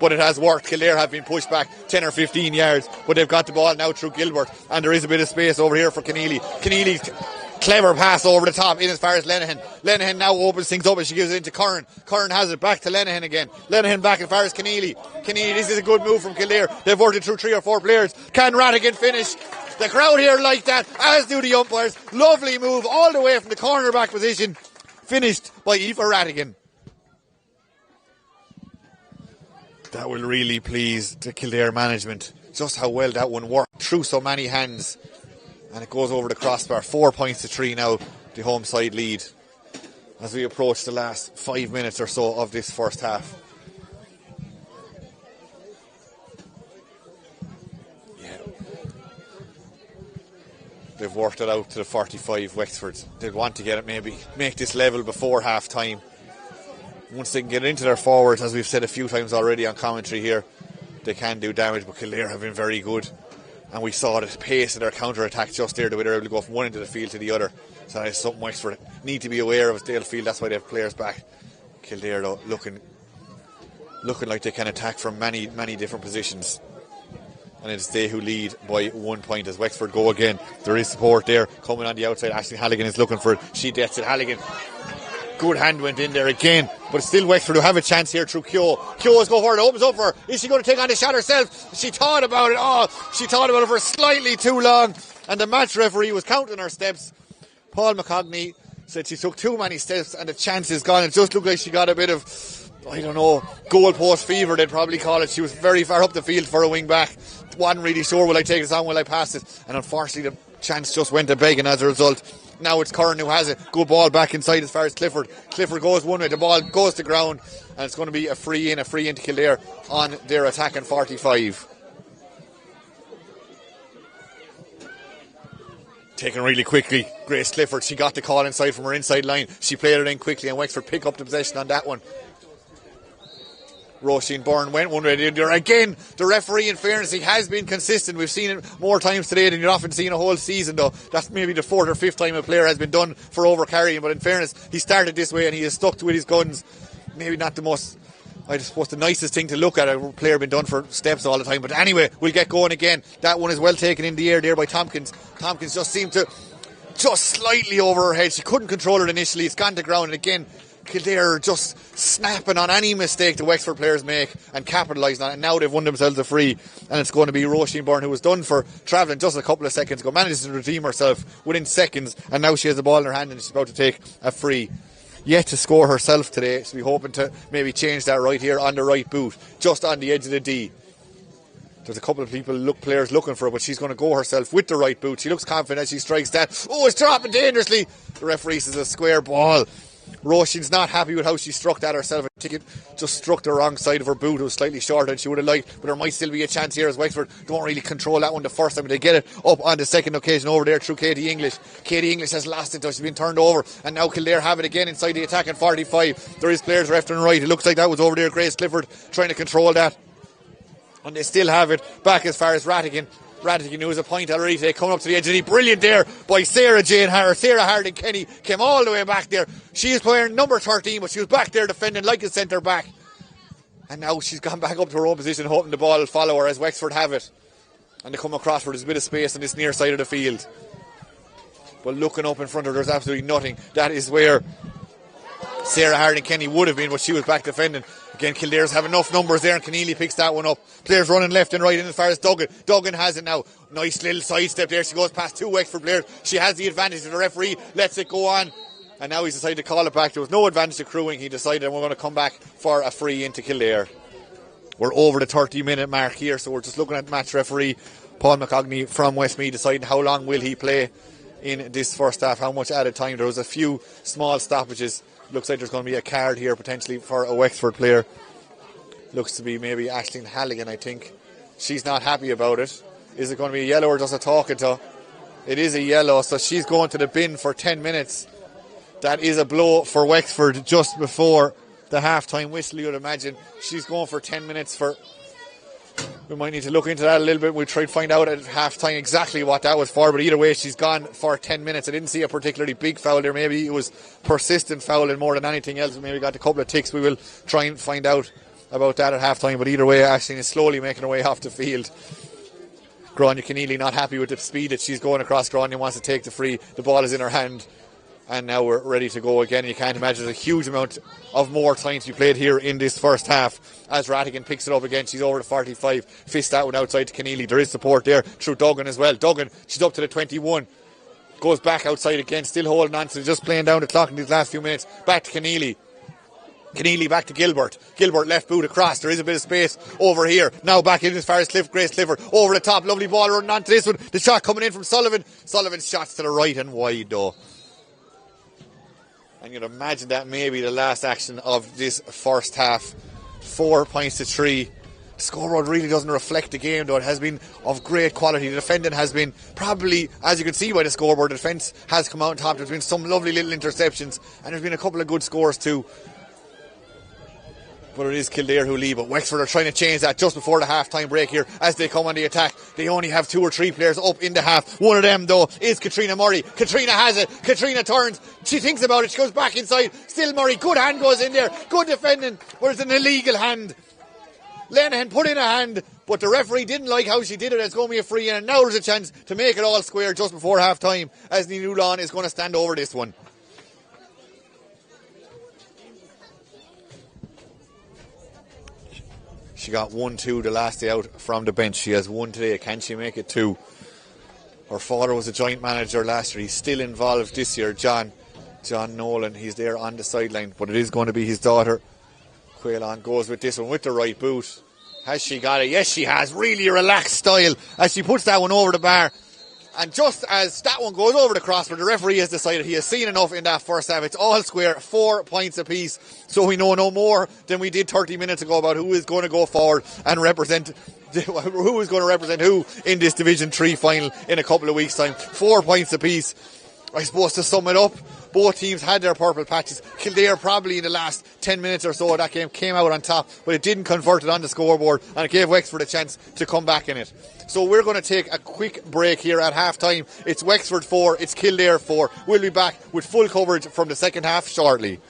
But it has worked. Kildare have been pushed back 10 or 15 yards, but they've got the ball now through Gilbert, and there is a bit of space over here for Keneally. Keneally's clever pass over the top in as far as Lenihan. Lenihan now opens things up and she gives it into Curran. Curran has it back to Lenihan again. Lenihan back as far as Keneally. Keneally, this is a good move from Kildare. They've worked it through 3 or 4 players. Can Rattigan finish? The crowd here like that, as do the umpires. Lovely move all the way from the cornerback position. Finished by Aoife Rattigan. That will really please the Kildare management, just how well that one worked through so many hands, and it goes over the crossbar. 4 points to 3 now, the home side lead as we approach the last 5 minutes or so of this first half. Yeah, they've worked it out to the 45. Wexford, they'd want to get it, maybe make this level before half time. Once they can get into their forwards, as we've said a few times already on commentary here, they can do damage, but Kildare have been very good. And we saw the pace of their counter-attack just there, the way they're able to go from one end of the field to the other. So that's something Wexford need to be aware of as they'll feel. That's why they have players back. Kildare, though, looking like they can attack from many, many different positions. And it's they who lead by 1 point as Wexford go again. There is support there coming on the outside. Aisling Halligan is looking for it. She gets it. Halligan. Good hand went in there again, but still Wexford who have a chance here through Kyo. Kyo is going for it, opens up for her. Is she going to take on the shot herself? She thought about it. She thought about it for slightly too long, and the match referee was counting her steps. Paul McCogney said she took too many steps and the chance is gone. It just looked like she got a bit of, goalpost fever, they'd probably call it. She was very far up the field for a wing back. Wasn't really sure, will I take this on, will I pass it? And unfortunately the chance just went a begging as a result. Now it's Curran who has it. Good ball back inside as far as Clifford. Clifford goes one way, the ball goes to ground, and it's going to be a free in to Kildare on their attacking 45. Taken really quickly, Grace Clifford, she got the call inside from her inside line. She played it in quickly and Wexford pick up the possession on that one. Roisin Byrne went one way. Again, the referee, in fairness, he has been consistent. We've seen it more times today than you've often seen a whole season, though. That's maybe the 4th or 5th time a player has been done for over-carrying, but in fairness, he started this way and he has stuck to his guns. Maybe not the most, I suppose, the nicest thing to look at, a player been done for steps all the time. But anyway, we'll get going again. That one is well taken in the air there by Tompkins. Tompkins just seemed to, just slightly over her head. She couldn't control it initially. It's gone to ground, and again, Kildare just snapping on any mistake the Wexford players make and capitalising on it. And now they've won themselves a free, and it's going to be Roisin Byrne, who was done for travelling just a couple of seconds ago, manages to redeem herself within seconds, and now she has the ball in her hand and she's about to take a free. Yet to score herself today, so we're hoping to maybe change that right here on the right boot, just on the edge of the D. There's a couple of players looking for her, but she's going to go herself with the right boot. She looks confident as she strikes that. Oh, it's dropping dangerously. The referee says a square ball. Roisin's not happy with how she struck that herself. I think it just struck the wrong side of her boot. It was slightly shorter than she would have liked, but there might still be a chance here as Wexford don't really control that one the first time. They get it up on the second occasion over there through Katie English. Katie English has lost it, though. She's been turned over, and now Kildare have it again inside the attacking 45. There is players left and right. It looks like that was over there Grace Clifford trying to control that, and they still have it back as far as Rattigan. Rattigan, who was a point already today, coming up to the edge of the brilliant there by Sarah Harding Kenny, came all the way back there. She is playing number 13, but she was back there defending like a centre back, and now she's gone back up to her own position, hoping the ball will follow her as Wexford have it, and they come across where there's a bit of space on this near side of the field. But looking up in front of her, there's absolutely nothing. That is where Sarah Harding Kenny would have been, but she was back defending. Again, Kildare's have enough numbers there, and Keneally picks that one up. Players running left and right in as far as Duggan. Duggan has it now. Nice little sidestep there. She goes past 2 Wexford players. She has the advantage, and the referee lets it go on. And now he's decided to call it back. There was no advantage accruing. He decided we're going to come back for a free into Kildare. We're over the 30-minute mark here, so we're just looking at match referee Paul McCogney from Westmeath deciding how long will he play in this first half, how much added time. There was a few small stoppages. Looks like there's going to be a card here potentially for a Wexford player. Looks to be maybe Aisling Halligan, I think. She's not happy about it. Is it going to be a yellow or just a talking to? It is a yellow, so she's going to the bin for 10 minutes. That is a blow for Wexford just before the half-time whistle, you would imagine. She's going for 10 minutes for... We might need to look into that a little bit. We'll try to find out at half-time exactly what that was for, but either way, she's gone for 10 minutes. I didn't see a particularly big foul there. Maybe it was persistent fouling more than anything else. Maybe got a couple of ticks. We will try and find out about that at half-time, but either way, Aisling is slowly making her way off the field. Grania Keneally not happy with the speed that she's going across. Grania wants to take the free. The ball is in her hand. And now we're ready to go again. You can't imagine there's a huge amount of more time to be played here in this first half. As Rattigan picks it up again, she's over the 45. Fist that one outside to Keneally. There is support there through Duggan as well. Duggan, she's up to the 21. Goes back outside again, still holding on to just playing down the clock in these last few minutes. Back to Keneally. Keneally back to Gilbert. Gilbert left boot across. There is a bit of space over here. Now back in as far as Grace Clifford. Over the top. Lovely ball running onto this one. The shot coming in from Sullivan. Sullivan's shot's to the right and wide though. And you'd imagine that may be the last action of this first half. 4 points to 3. The scoreboard really doesn't reflect the game, though. It has been of great quality. The defending has been probably, as you can see by the scoreboard, the defence has come out on top. There's been some lovely little interceptions, and there's been a couple of good scores too. But it is Kildare who lead. But Wexford are trying to change that just before the half-time break here as they come on the attack. They only have 2 or 3 players up in the half. One of them, though, is Katrina Murray. Katrina has it. Katrina turns. She thinks about it. She goes back inside. Still Murray. Good hand goes in there. Good defending. But it's an illegal hand. Lenihan put in a hand, but the referee didn't like how she did it. It's going to be a free in. And now there's a chance to make it all square just before half-time as Niamh Lawn is going to stand over this one. She got 1-2 the last day out from the bench. She has 1 today. Can she make it 2? Her father was a joint manager last year. He's still involved this year, John Nolan. He's there on the sideline, but it is going to be his daughter. Quaylon goes with this one with the right boot. Has she got it? Yes, she has. Really relaxed style as she puts that one over the bar. And just as that one goes over the crossbar, the referee has decided he has seen enough in that first half. It's all square, 4 points apiece. So we know no more than we did 30 minutes ago about who is going to go forward and represent who is going to represent who in this Division 3 final in a couple of weeks' time. 4 points apiece. I suppose to sum it up, both teams had their purple patches. Kildare probably in the last 10 minutes or so of that game came out on top, but it didn't convert it on the scoreboard, and it gave Wexford a chance to come back in it. So we're going to take a quick break here at half-time. It's Wexford 4, it's Kildare 4. We'll be back with full coverage from the second half shortly.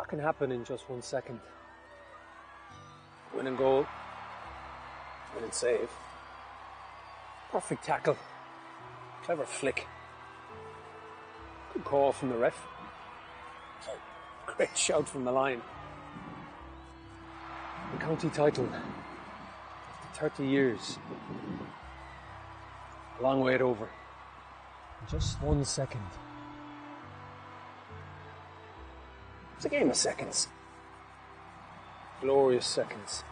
lot can happen in just 1 second. Winning goal, winning save, perfect tackle, clever flick, good call from the ref, great shout from the line. The county title, after 30 years, a long way over. In just 1 second. It's a game of seconds. Glorious seconds.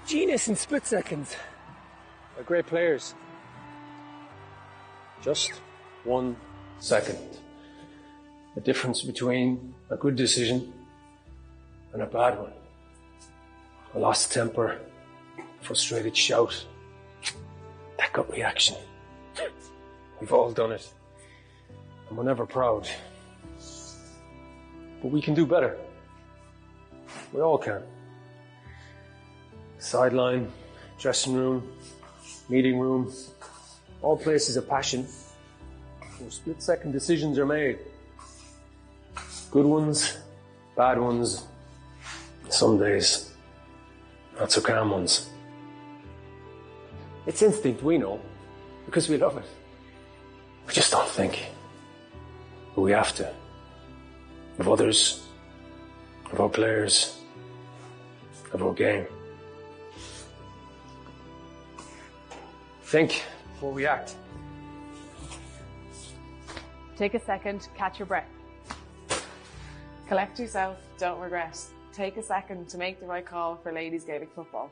Genius in split seconds. By great players. Just 1 second. The difference between a good decision and a bad one. A lost temper, frustrated shout, that gut reaction. We've all done it. And we're never proud. But we can do better. We all can. Sideline, dressing room, meeting room, all places of passion where split-second decisions are made. Good ones, bad ones, some days not so calm ones. It's instinct, we know, because we love it. We just don't think. But we have to. Of others, of our players, of our game. Think before we act. Take a second, catch your breath. Collect yourself, don't regret. Take a second to make the right call for ladies Gaelic football.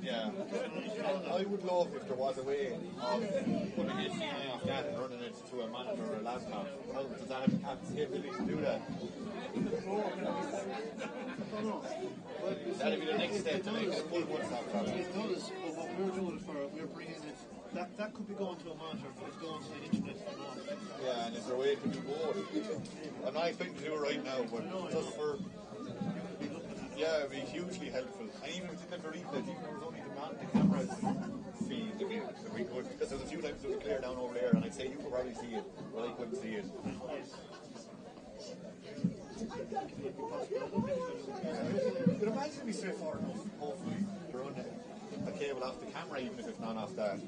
Yeah. I would love if there was a way of putting it off that and running it to a monitor or a laptop. How does that have the ability to do that? That'd be the next step to make it a full one-stop shop. It does, but what we're doing it for, we're bringing it, that could be going to a monitor, but it's going to the internet or not. Yeah, and is there a way to do both? I'm not expecting to do it right now, but just for... Yeah, it'd be hugely helpful. And even if it's the replays, even if it was only the camera's feed, we could, because there's a few times it was clear down over there, and I'd say you could probably see it, but I couldn't see it. But imagine it'd be straightforward enough, hopefully, to run a cable off the camera, even if it's not off that.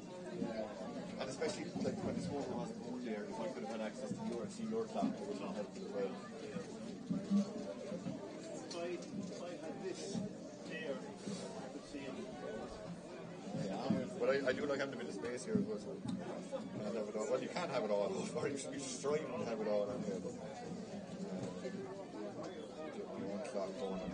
And especially like when the smoke wasn't going there, if I could have had access to your clock, it would have helped as well. If I had this there, I could see it. Yeah, but I do like having a bit of space here as well. So you can't have it all. Well, you can't have it all, or you should be striving to have it all on here. But you want clock going on here.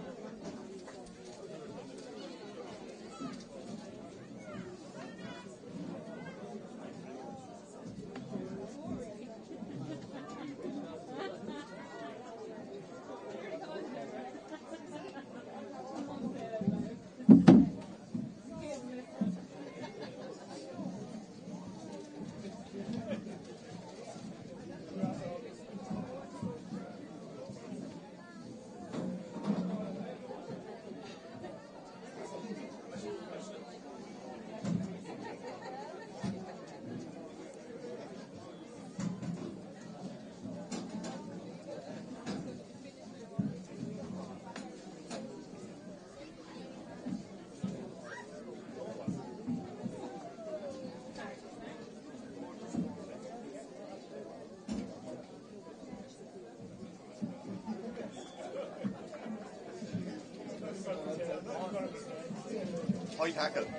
Lovely tackle.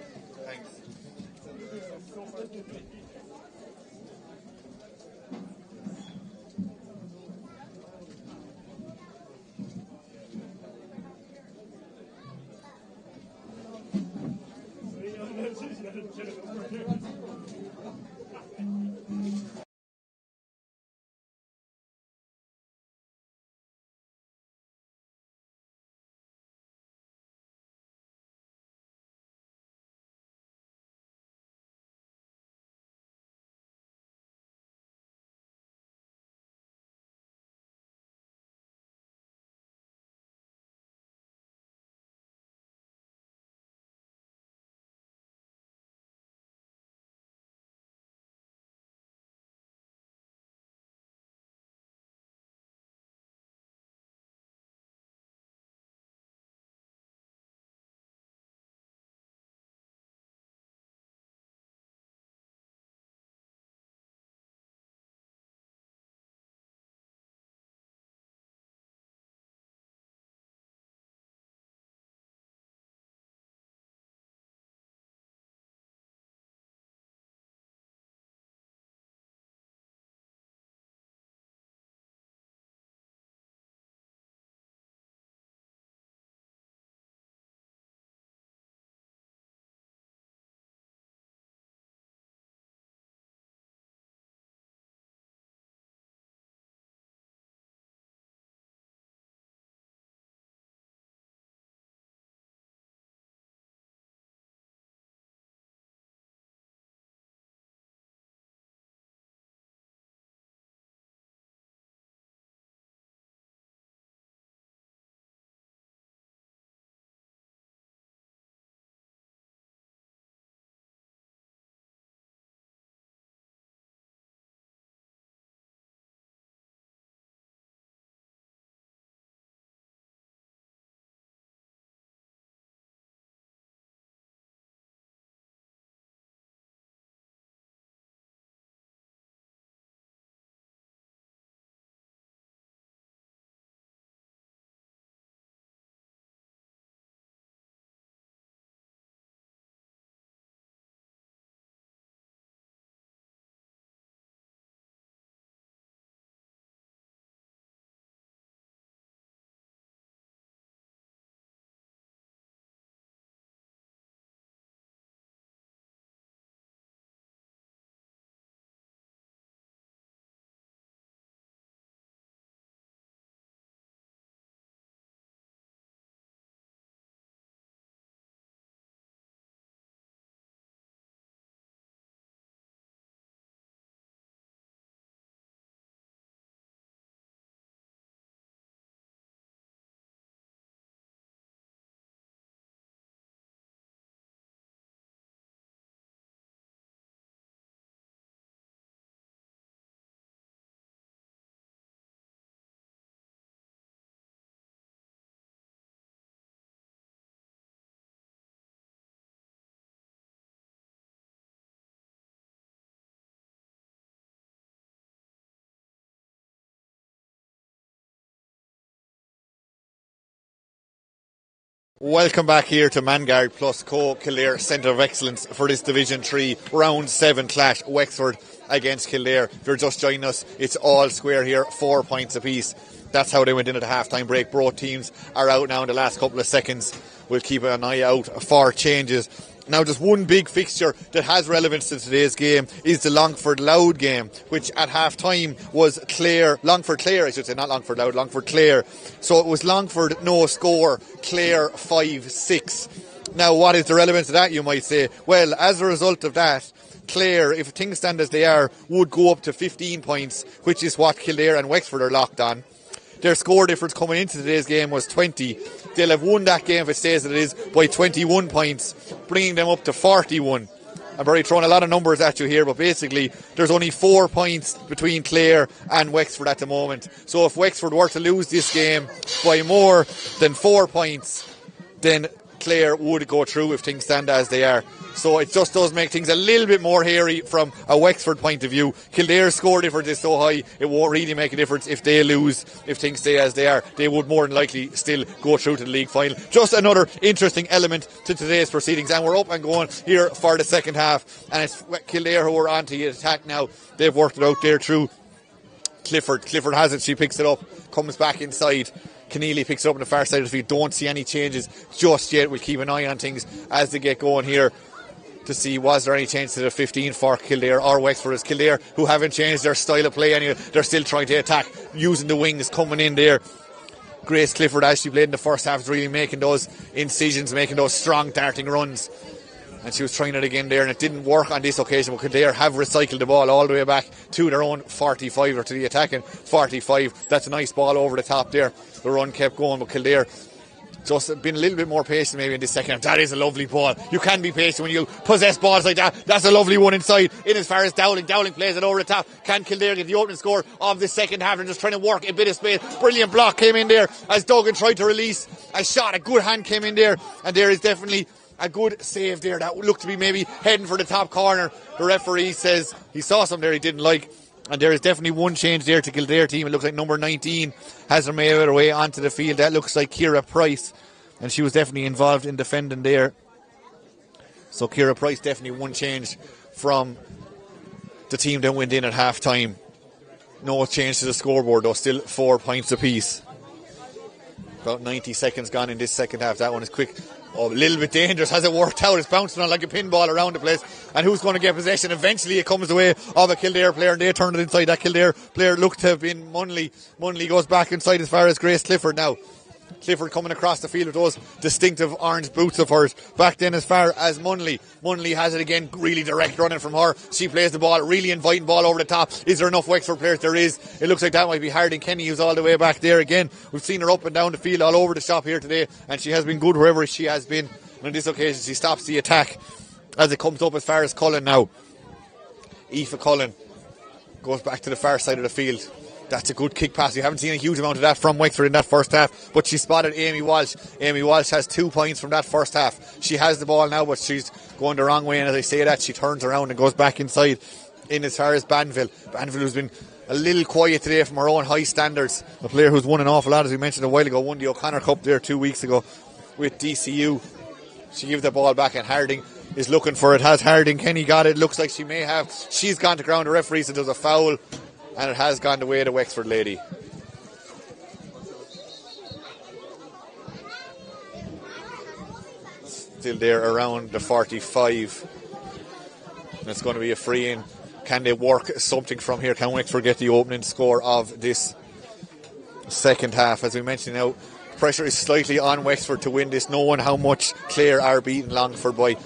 Thanks. Welcome back here to Manguard plus Kildare Centre of Excellence for this Division 3 Round 7 clash, Wexford against Kildare. If you're just joining us, it's all square here, 4 points apiece. That's how they went into the half-time break. Both teams are out now in the last couple of seconds. We'll keep an eye out for changes. Now, just one big fixture that has relevance to today's game is the Longford Loud game, which at half-time was Longford Clare, not Longford Loud, Longford Clare. So it was Longford no score, Clare 5-6. Now, what is the relevance of that, you might say? Well, as a result of that, Clare, if things stand as they are, would go up to 15 points, which is what Kildare and Wexford are locked on. Their score difference coming into today's game was 20. They'll have won that game if it stays as it is by 21 points, bringing them up to 41. I'm already throwing a lot of numbers at you here, but basically there's only 4 points between Clare and Wexford at the moment. So if Wexford were to lose this game by more than 4 points, then Clare would go through if things stand as they are. So it just does make things a little bit more hairy from a Wexford point of view. Kildare's score difference is so high, it won't really make a difference if they lose. If things stay as they are, they would more than likely still go through to the league final. Just another interesting element to today's proceedings. And we're up and going here for the second half. And it's Kildare who are on to the attack now. They've worked it out there through Clifford. Clifford has it, she picks it up, comes back inside. Keneally picks it up on the far side of the field. Don't see any changes just yet. We'll keep an eye on things as they get going here to see was there any change to the 15 for Kildare or Wexford. It's Kildare who haven't changed their style of play anyway. They're still trying to attack using the wings coming in there. Grace Clifford, as she played in the first half, is really making those incisions, making those strong darting runs. And she was trying it again there, and it didn't work on this occasion. But Kildare have recycled the ball all the way back to their own 45, or to the attacking 45. That's a nice ball over the top there. The run kept going, but Kildare just been a little bit more patient maybe in this second half. That is a lovely ball. You can be patient when you possess balls like that. That's a lovely one inside. In as far as Dowling. Dowling plays it over the top. Can Kildare get the opening score of the second half? They're just trying to work a bit of space. Brilliant block came in there as Duggan tried to release a shot. A good hand came in there, and there is definitely a good save there that looked to be maybe heading for the top corner. The referee says he saw something there he didn't like, and there is definitely one change there to Kildare team. It looks like number 19 has made her way onto the field. That looks like Ciara Price, and she was definitely involved in defending there. So Ciara Price, definitely one change from the team that went in at half time. No change to the scoreboard though, still 4 points apiece. About 90 seconds gone in this second half. That one is quick. Oh, a little bit dangerous. Has it worked out? It's bouncing on like a pinball around the place. And who's going to get possession? Eventually it comes the way of a Kildare player, and they turn it inside. That Kildare player looked to have been Munley. Munley goes back inside as far as Grace Clifford now. Clifford coming across the field with those distinctive orange boots of hers. Back then as far as Munley. Munley has it again, really direct running from her. She plays the ball, really inviting ball over the top. Is there enough Wexford players? There is. It looks like that might be Harding Kenny, who's all the way back there again. We've seen her up and down the field all over the shop here today, and she has been good wherever she has been. And on this occasion she stops the attack as it comes up as far as Cullen now. Aoife Cullen goes back to the far side of the field. That's a good kick pass. You haven't seen a huge amount of that from Wexford in that first half, but she spotted Amy Walsh. Amy Walsh has 2 points from that first half. She has the ball now, but she's going the wrong way, and as I say that, she turns around and goes back inside in as far as Banville. Banville, who's been a little quiet today from her own high standards. A player who's won an awful lot, as we mentioned a while ago, won the O'Connor Cup there 2 weeks ago with DCU. She gives the ball back, and Harding is looking for it. Has Harding Kenny got it? Looks like she may have. She's gone to ground. The referee said there's a foul, and it has gone the way of the Wexford lady. Still there around the 45. And it's going to be a free in. Can they work something from here? Can Wexford get the opening score of this second half? As we mentioned now, pressure is slightly on Wexford to win this, knowing how much Clare are beating Longford by.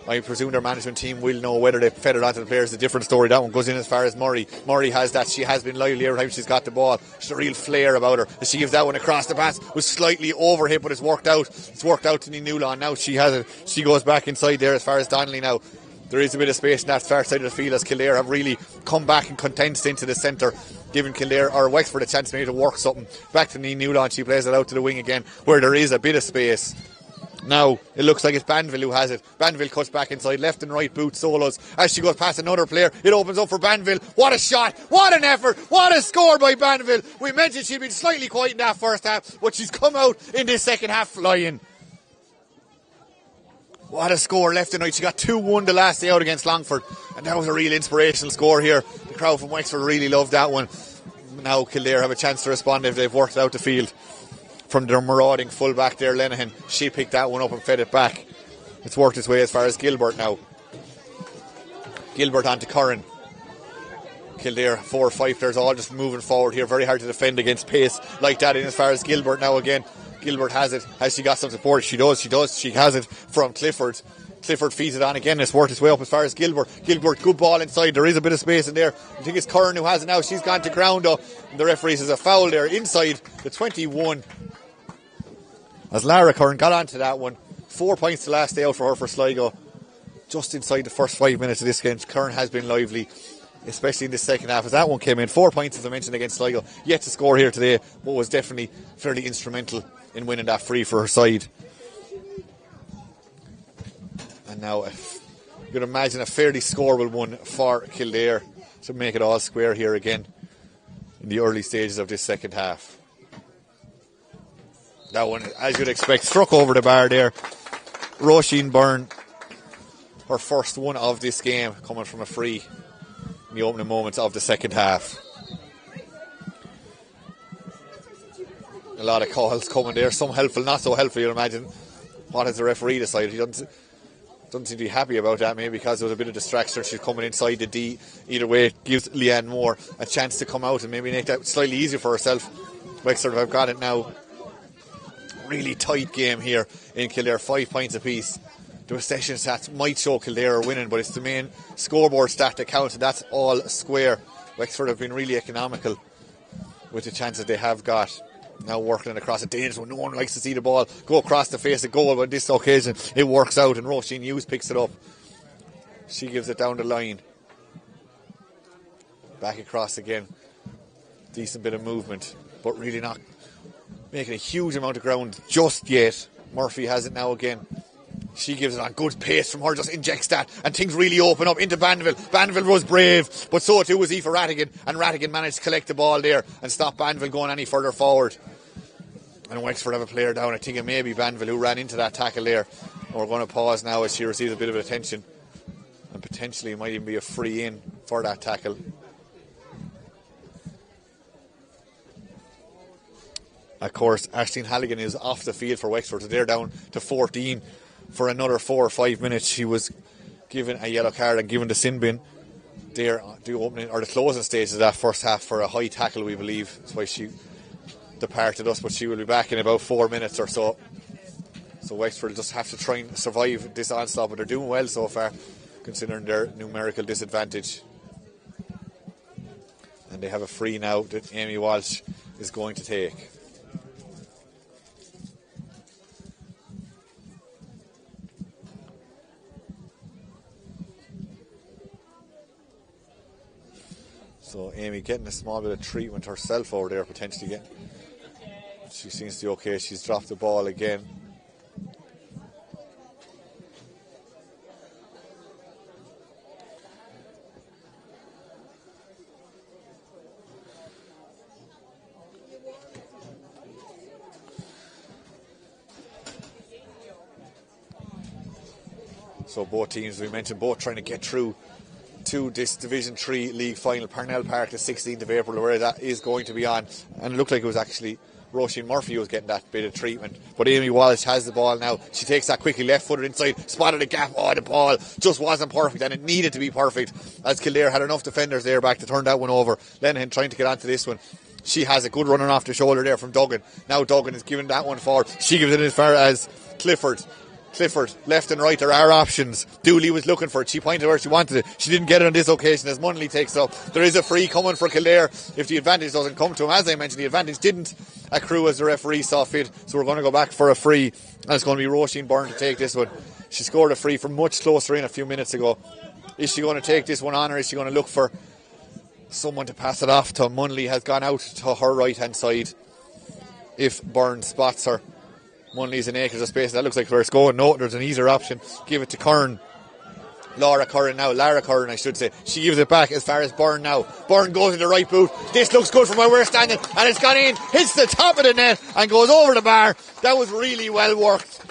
I presume their management team will know whether they fed it onto the players. A different story. That one goes in as far as Murray. Murray has that. She has been lively every time she's got the ball. She's a real flair about her. As she gives that one across the pass, was slightly overhit, but it's worked out. It's worked out to Newlawn. Now she has it. She goes back inside there as far as Donnelly now. There is a bit of space in that far side of the field as Kildare have really come back and condensed into the centre, giving Kildare or Wexford a chance maybe to work something. Back to Newlawn. She plays it out to the wing again, where there is a bit of space. Now it looks like it's Banville who has it. Banville cuts back inside, left and right boot solos as she goes past another player. It opens up for Banville. What a shot, what an effort, what a score by Banville. We mentioned she'd been slightly quiet in that first half, but she's come out in this second half flying. What a score left and right. She got 2-1 the last day out against Longford, and that was a real inspirational score here. The crowd from Wexford really loved that one. Now Kildare have a chance to respond if they've worked out the field. From their marauding full-back there, Lenihan, she picked that one up and fed it back. It's worked its way as far as Gilbert now. Gilbert on to Curran. Kildare, 4 or 5 players all just moving forward here. Very hard to defend against pace like that. In as far as Gilbert now again. Gilbert has it. Has she got some support? She does. She has it from Clifford. Clifford feeds it on again. It's worked its way up as far as Gilbert. Gilbert, good ball inside. There is a bit of space in there. I think it's Curran who has it now. She's gone to ground though. And the referee says a foul there inside the 21. As Lara Curran got onto that one. 4 points the last day out for her for Sligo. Just inside the first 5 minutes of this game. Curran has been lively, especially in the second half as that one came in. 4 points, as I mentioned, against Sligo. Yet to score here today, but was definitely fairly instrumental in winning that free for her side. And now you can imagine a fairly scoreable one for Kildare to make it all square here again in the early stages of this second half. That one, as you'd expect, struck over the bar there. Roisin Byrne, her first one of this game, coming from a free in the opening moments of the second half. A lot of calls coming there, some helpful, not so helpful, you'd imagine. What has the referee decided? He doesn't seem to be happy about that, maybe because there was a bit of distraction. She's coming inside the D. Either way, it gives Leanne Moore a chance to come out and maybe make that slightly easier for herself. Wexford have got it now. Really tight game here in Kildare, 5 points apiece. The possession stats might show Kildare are winning, but it's the main scoreboard stat that counts, and that's all square. Wexford have been really economical with the chances they have got. Now working it across a dangerous one. No one likes to see the ball go across the face of goal, but on this occasion it works out, and Roisin Hughes picks it up. She gives it down the line. Back across again. Decent bit of movement, but really not making a huge amount of ground just yet. Murphy has it now again. She gives it on good pace from her, just injects that, and things really open up into Bandeville. Bandeville was brave, but so too was Aoife Rattigan, and Rattigan managed to collect the ball there and stop Bandeville going any further forward. And Wexford have a player down. I think it may be Bandeville who ran into that tackle there. And we're going to pause now as she receives a bit of attention, and potentially it might even be a free in for that tackle. Of course, Aisling Halligan is off the field for Wexford, so they're down to 14 for another 4 or 5 minutes. She was given a yellow card and given the sin bin there, the opening or the closing stage of that first half for a high tackle, we believe. That's why she departed us, but she will be back in about 4 minutes or so. So Wexford will just have to try and survive this onslaught, but they're doing well so far, considering their numerical disadvantage. And they have a free now that Amy Walsh is going to take. So Amy getting a small bit of treatment herself over there, potentially getting. She seems to be okay. She's dropped the ball again. So both teams, we mentioned, both trying to get through to this Division 3 League final. Parnell Park, the 16th of April, where that is going to be on. And it looked like it was actually Roisin Murphy who was getting that bit of treatment. But Amy Walsh has the ball now. She takes that quickly, left-footed inside, spotted a gap. Oh, the ball just wasn't perfect, and it needed to be perfect, as Kildare had enough defenders there back to turn that one over. Lenihan trying to get onto this one. She has a good running off the shoulder there from Duggan. Now Duggan is giving that one forward. She gives it as far as Clifford, left and right, there are options. Dooley was looking for it. She pointed where she wanted it. She didn't get it on this occasion as Munnelly takes it up. There is a free coming for Kildare if the advantage doesn't come to them. As I mentioned, the advantage didn't accrue as the referee saw fit. So we're going to go back for a free. And it's going to be Roisin Byrne to take this one. She scored a free from much closer in a few minutes ago. Is she going to take this one on, or is she going to look for someone to pass it off to? Munnelly has gone out to her right hand side if Byrne spots her. Munnelly's in acres of space. That looks like where it's going. No, there's an easier option. Give it to Curran. Lara Curran, I should say. She gives it back as far as Byrne now. Byrne goes in the right boot. This looks good from where we're standing, and it's gone in, hits the top of the net and goes over the bar. That was really well worked.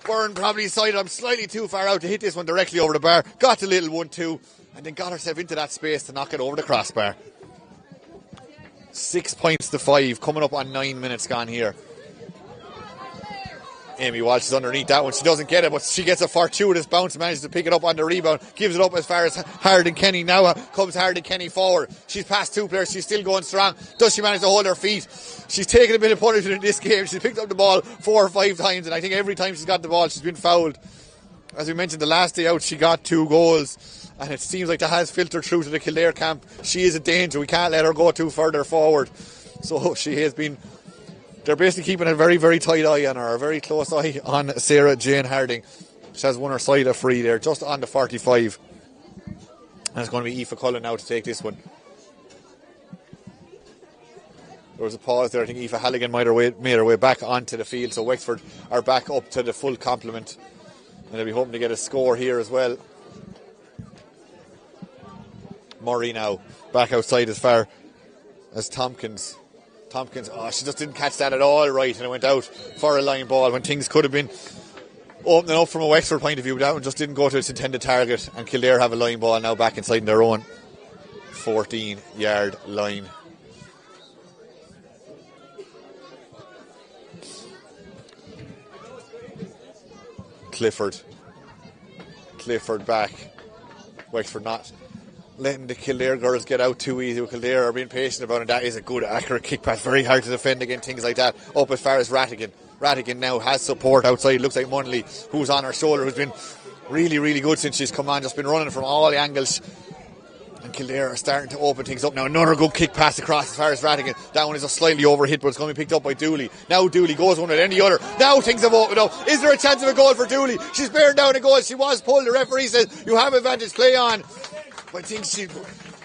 Byrne probably decided I'm slightly too far out to hit this one directly over the bar. Got the little one too, and then got herself into that space to knock it over the crossbar. 6 points to 5, coming up on 9 minutes gone here. Amy Walsh is underneath that one. She doesn't get it, but she gets a fortuitous bounce, manages to pick it up on the rebound, gives it up as far as Harden Kenny. Now comes Harden Kenny forward. She's past two players. She's still going strong. Does she manage to hold her feet? She's taken a bit of punishment in this game. She's picked up the ball 4 or 5 times, and I think every time she's got the ball, she's been fouled. As we mentioned, the last day out, she got 2 goals, and it seems like that has filtered through to the Kildare camp. She is a danger. We can't let her go too further forward. So she has been... They're basically keeping a very, very tight eye on her, a very close eye on Sarah Jane Harding. She has won her side a free there, just on the 45. And it's going to be Aoife Cullen now to take this one. There was a pause there. I think Aoife Halligan made her way back onto the field. So Wexford are back up to the full complement And they'll be hoping to get a score here as well. Murray now back outside as far as Tompkins. She just didn't catch that at all right, and it went out for a line ball when things could have been opening up from a Wexford point of view. That one just didn't go to its intended target, and Kildare have a line ball now back inside their own 14-yard line. Clifford back. Wexford not letting the Kildare girls get out too easy. Kildare are being patient about it. That is a good, accurate kick pass. Very hard to defend against things like that. Up as far as Rattigan. Rattigan now has support outside. Looks like Munley, who's on her shoulder, who's been really, really good since she's come on. Just been running from all the angles. And Kildare are starting to open things up now. Another good kick pass across as far as Rattigan. That one is a slightly overhit, but it's going to be picked up by Dooley. Now Dooley goes one and then the other. Now things have opened up. Is there a chance of a goal for Dooley? She's bearing down a goal. She was pulled. The referee says, you have advantage, play on. But I think she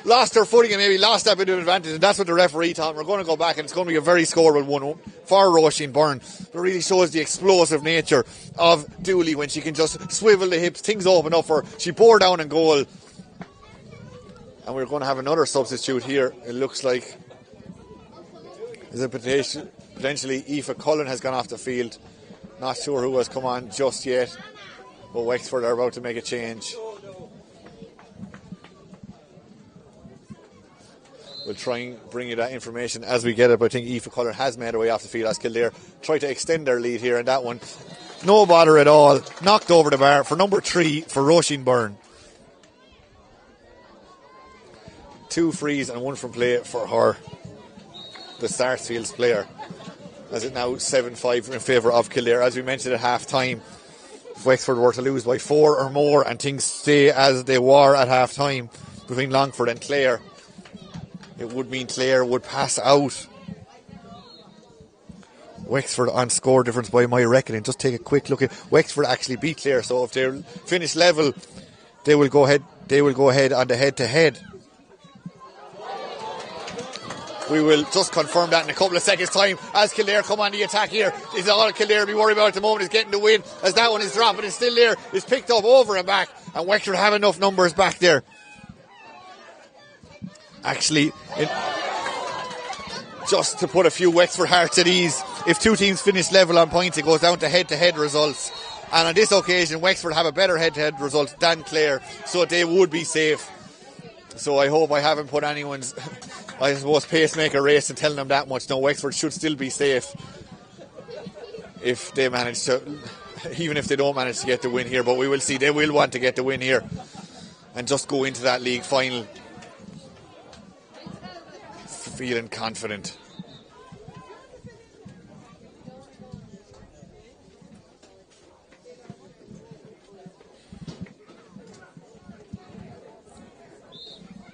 lost her footing and maybe lost that bit of advantage, and that's what the referee thought. We're going to go back and it's going to be a very scoreable one for Roisin Byrne. But it really shows the explosive nature of Dooley when she can just swivel the hips. Things open up for her. She bore down in goal. And we're going to have another substitute here. It looks like there's a potentially Aoife Cullen has gone off the field. Not sure who has come on just yet. But Wexford are about to make a change. We'll try and bring you that information as we get it, but I think Aoife Cullen has made her way off the field as Kildare try to extend their lead here, and that one, no bother at all, knocked over the bar for number 3 for Roisin Byrne. 2 frees and 1 from play for her, the Sarsfields player, as it now 7-5 in favour of Kildare. As we mentioned at half time, if Wexford were to lose by 4 or more and things stay as they were at half time between Longford and Clare, it would mean Clare would pass out. Wexford on score difference by my reckoning. Just take a quick look at Wexford actually beat Clare, so if they finish level, they will go ahead. They will go ahead on the head-to-head. We will just confirm that in a couple of seconds' time as Kildare come on the attack here. Is all Kildare be worried about at the moment is getting the win, as that one is dropping. It's still there. It's picked up over and back, and Wexford have enough numbers back there. Actually, just to put a few Wexford hearts at ease, if 2 teams finish level on points, it goes down to head-to-head results. And on this occasion, Wexford have a better head-to-head result than Clare, so they would be safe. So I hope I haven't put anyone's, I suppose, pacemaker race and telling them that much. No, Wexford should still be safe if they manage to, even if they don't manage to get the win here. But we will see. They will want to get the win here and just go into that league final feeling confident.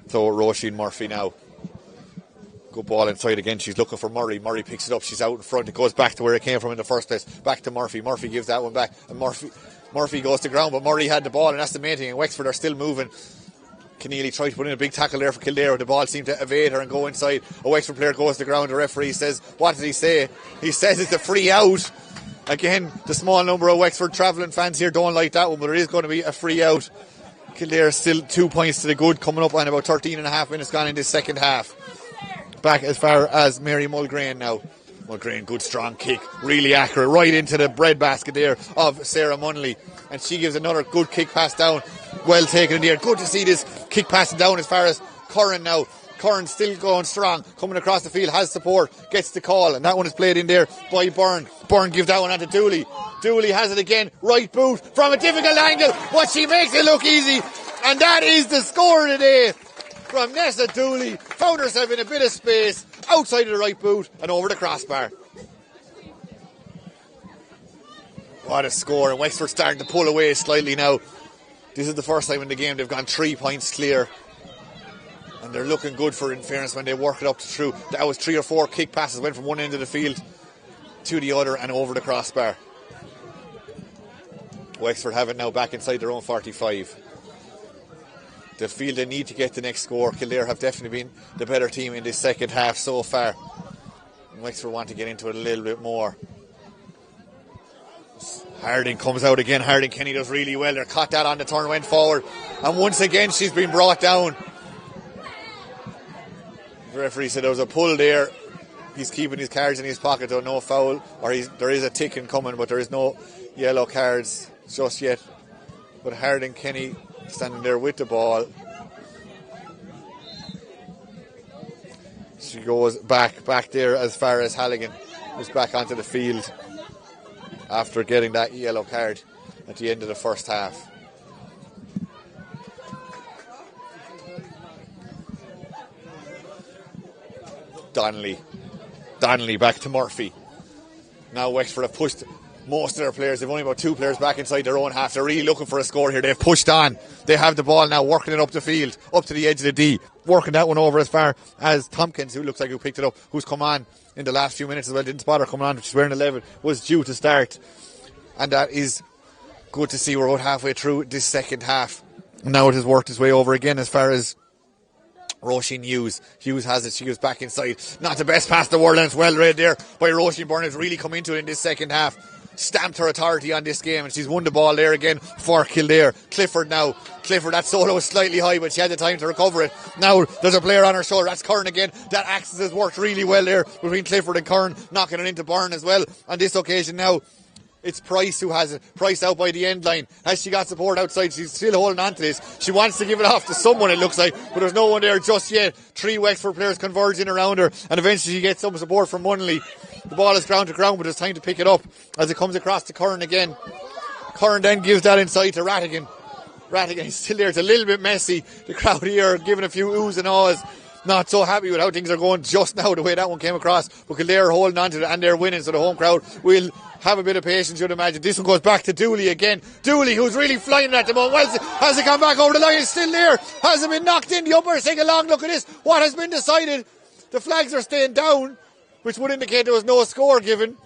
So Roisin Murphy now. Good ball inside again. She's looking for Murray. Murray picks it up. She's out in front. It goes back to where it came from in the first place. Back to Murphy. Murphy gives that one back. And Murphy goes to ground, but Murray had the ball, and that's the main thing. And Wexford are still moving. Keneally tried to put in a big tackle there for Kildare. The ball seemed to evade her and go inside. A Wexford player goes to ground. The referee says, what did he say? He says it's a free out. Again, the small number of Wexford travelling fans here don't like that one, but it is going to be a free out. Kildare still 2 points to the good, coming up on about 13 and a half minutes gone in this second half. Back as far as Mary Mulgrane now. Mulgrane, good strong kick, really accurate, right into the breadbasket there of Sarah Munley. And she gives another good kick pass down. Well taken in the air. Good to see this kick passing down as far as Curran now. Curran still going strong, coming across the field, has support, gets the call, and that one is played in there by Byrne. Byrne gives that one on to Dooley. Dooley has it again, right boot from a difficult angle, but she makes it look easy, and that is the score of the day from Nessa Dooley. Found herself in a bit of space outside of the right boot and over the crossbar. What a score, and Wexford starting to pull away slightly now. This is the first time in the game they've gone 3 points clear. And they're looking good for, in fairness, when they work it up to through. That was 3 or 4 kick passes, went from one end of the field to the other and over the crossbar. Wexford have it now back inside their own 45. They feel they need to get the next score. Kildare have definitely been the better team in this second half so far. And Wexford want to get into it a little bit more. Harding comes out again. Harding Kenny does really well. They caught that on the turn, went forward. And once again, she's been brought down. The referee said there was a pull there. He's keeping his cards in his pocket, though, no foul. There is a ticking coming, but there is no yellow cards just yet. But Harding Kenny standing there with the ball. She goes back there as far as Halligan was back onto the field after getting that yellow card at the end of the first half. Donnelly back to Murphy. Now Wexford have pushed most of their players. They've only about 2 players back inside their own half. They're really looking for a score here. They've pushed on. They have the ball now, working it up the field, up to the edge of the D, working that one over as far as Tompkins, who looks like who picked it up, who's come on in the last few minutes as well, didn't spot her coming on, she's wearing 11, was due to start. And that is good to see. We're about halfway through this second half. Now it has worked its way over again as far as Roisin Hughes. Hughes has it. She goes back inside. Not the best pass in the world, and it's well read there by Roisin Byrne. Has really come into it in this second half. Stamped her authority on this game, and she's won the ball there again for Kildare. Clifford, that solo was slightly high, but she had the time to recover it. Now there's a player on her shoulder. That's Curran again. That axis has worked really well there between Clifford and Curran, knocking it into Byrne as well on this occasion. Now it's Price who has it. Price out by the end line. Has she got support outside? She's still holding on to this. She wants to give it off to someone, it looks like, but there's no one there just yet. 3 Wexford players converging around her, and eventually she gets some support from Munnelly. The ball is ground to ground, but it's time to pick it up as it comes across to Curran again. Curran then gives that inside to Rattigan. Rattigan is still there. It's a little bit messy. The crowd here giving a few oohs and ahs. Not so happy with how things are going just now, the way that one came across. But Kildare are holding on to it, and they're winning, so the home crowd will have a bit of patience, you'd imagine. This one goes back to Dooley again. Dooley, who's really flying at the moment. Well, has it come back over the line? It's still there. Has it been knocked in? The umpires take a long look at this. What has been decided? The flags are staying down, which would indicate there was no score given.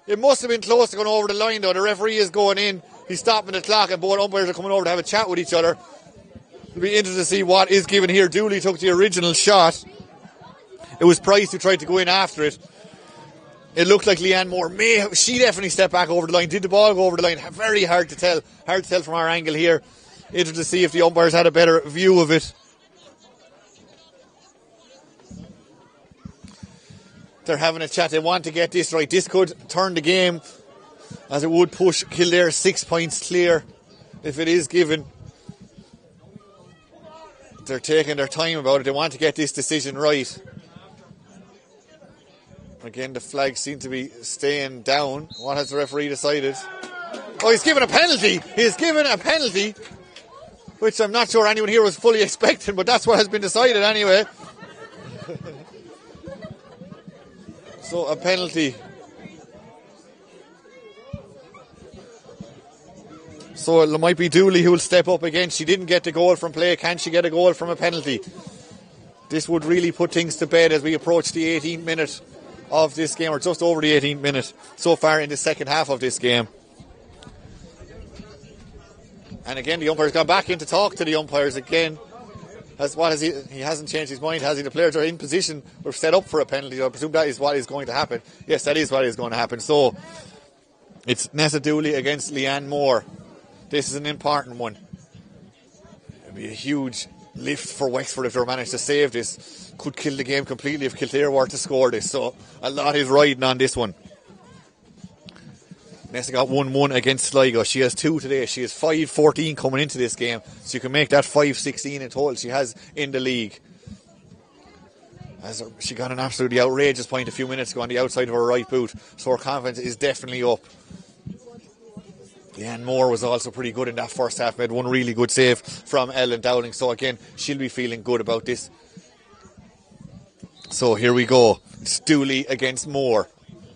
It must have been close to going over the line, though. The referee is going in. He's stopping the clock, and both umpires are coming over to have a chat with each other. It'll be interesting to see what is given here. Dooley took the original shot. It was Price who tried to go in after it. It looked like Leanne Moore she definitely stepped back over the line. Did the ball go over the line? Very hard to tell. Hard to tell from our angle here. Interested to see if the umpires had a better view of it. They're having a chat. They want to get this right. This could turn the game, as it would push Kildare 6 points clear if it is given. They're taking their time about it. They want to get this decision right. Again, the flags seem to be staying down. What has the referee decided? Oh, he's given a penalty. He's given a penalty, which I'm not sure anyone here was fully expecting, but that's what has been decided anyway. So a penalty. So it might be Dooley who will step up again. She didn't get the goal from play. Can she get a goal from a penalty? This would really put things to bed as we approach the 18th minute of this game, or just over the 18th minute so far in the second half of this game. And again, the umpire's gone back in to talk to the umpires again. He hasn't changed his mind, has he? The players are in position. We're set up for a penalty. I presume that is what is going to happen. Yes, that is what is going to happen. So it's Nessa Dooley against Leanne Moore. This is an important one. It'll be a huge lift for Wexford if they manage to save this. Could kill the game completely if Kildare were to score this. So a lot is riding on this one. Nessa got 1-1 against Sligo. She has 2 today. She has 5-14 coming into this game. So you can make that 5-16 in total she has in the league. As she got an absolutely outrageous point a few minutes ago on the outside of her right boot. So her confidence is definitely up. Leanne Moore was also pretty good in that first half. Made one really good save from Ellen Dowling. So again, she'll be feeling good about this. So here we go. It's Dooley against Moore.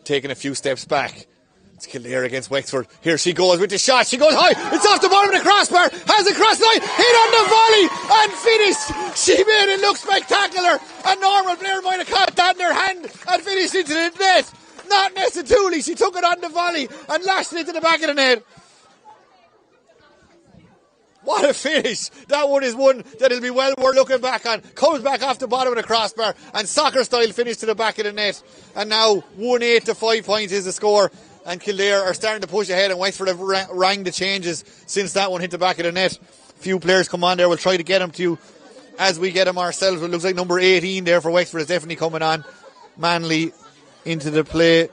Taking a few steps back. It's Kildare against Wexford. Here she goes with the shot. She goes high. It's off the bottom of the crossbar. Has a cross line. Hit on the volley and finished. She made it look spectacular. A normal player might have caught that in her hand and finished into the net. Not Nessa Dooley. She took it on the volley and lashed it into the back of the net. What a finish. That one is one that will be well worth looking back on. Comes back off the bottom of the crossbar and soccer style finish to the back of the net. And now 1-8 to 5 points is the score and Kildare are starting to push ahead, and Wexford have rang the changes since that one hit the back of the net. Few players come on there. We'll try to get them to you as we get them ourselves. It looks like number 18 there for Wexford is definitely coming on. Manley into the play.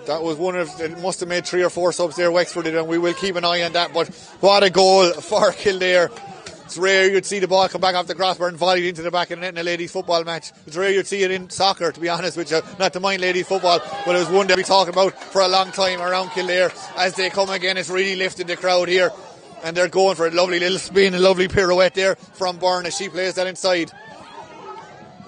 That was one of, it must have made 3 or 4 subs there, Wexford did, and we will keep an eye on that. But what a goal for Kildare. It's rare you'd see the ball come back off the crossbar and volleyed into the back of the net in a ladies football match. It's rare you'd see it in soccer, to be honest with you. Not to mind ladies football, but it was one that we talking about for a long time around Kildare. As they come again, it's really lifted the crowd here. And they're going for a lovely little spin, a lovely pirouette there from Byrne as she plays that inside.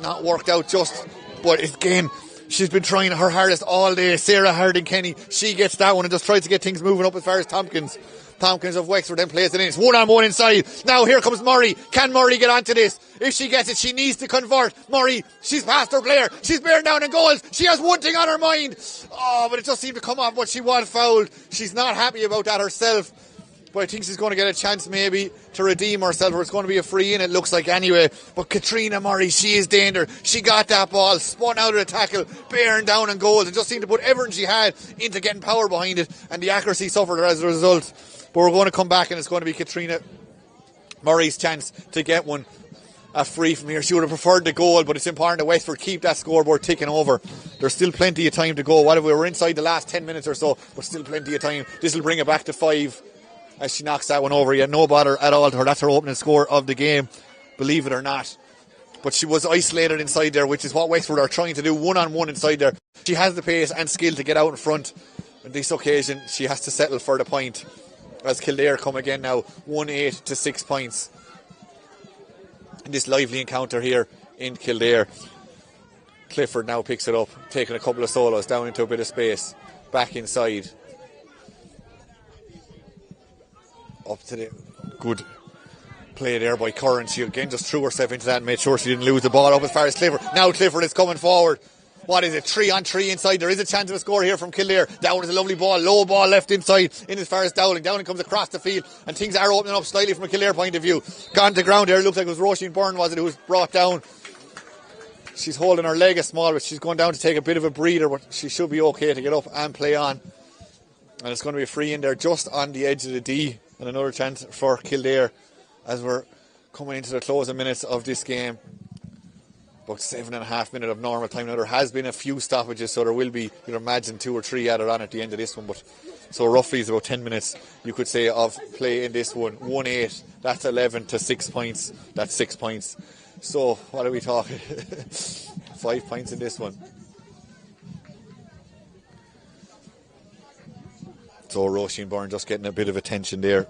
Not worked out just, but again, she's been trying her hardest all day. Sarah Harding-Kenny, she gets that one and just tries to get things moving up as far as Tompkins. Tompkins of Wexford then plays it in. It's 1-on-1 inside. Now here comes Murray. Can Murray get onto this? If she gets it, she needs to convert. Murray, she's past her player. She's bearing down in goals. She has one thing on her mind. Oh, but it just seemed to come off, but she was fouled. She's not happy about that herself. But I think she's going to get a chance maybe to redeem herself, or it's going to be a free in, it looks like anyway. But Katrina Murray, she is danger. She got that ball, spun out of the tackle, bearing down in goals, and just seemed to put everything she had into getting power behind it, and the accuracy suffered as a result. But we're going to come back, and it's going to be Katrina Murray's chance to get one, a free from here. She would have preferred the goal, but it's important that Wexford keep that scoreboard ticking over. There's still plenty of time to go. What if we were inside the last 10 minutes or so, but still plenty of time. This will bring it back to 5 as she knocks that one over. Yeah, no bother at all to her. That's her opening score of the game, believe it or not. But she was isolated inside there, which is what Wexford are trying to do, 1-on-1 inside there. She has the pace and skill to get out in front. On this occasion, she has to settle for the point. As Kildare come again now, 1-8 to 6 points. In this lively encounter here in Kildare. Clifford now picks it up, taking a couple of solos down into a bit of space. Back inside. Up to the good play there by Curran. She again just threw herself into that and made sure she didn't lose the ball up as far as Clifford. Now Clifford is coming forward. What is it? 3-on-3 inside. There is a chance of a score here from Kildare. Down is a lovely ball. Low ball left inside in as far as Dowling. Dowling comes across the field and things are opening up slightly from a Kildare point of view. Gone to ground there. It looks like it was Roisin Byrne, was it, who was brought down. She's holding her leg a small bit. She's going down to take a bit of a breather, but she should be okay to get up and play on. And it's going to be a free in there just on the edge of the D. And another chance for Kildare as we're coming into the closing minutes of this game. About 7.5 minutes of normal time. Now there has been a few stoppages, so there will be, you'd imagine, 2 or 3 added on at the end of this one. But so roughly it's about 10 minutes, you could say, of play in this one. 1-8, that's 11 to 6 points. That's 6 points. So what are we talking? 5 points in this one. So Roisin Byrne just getting a bit of attention there.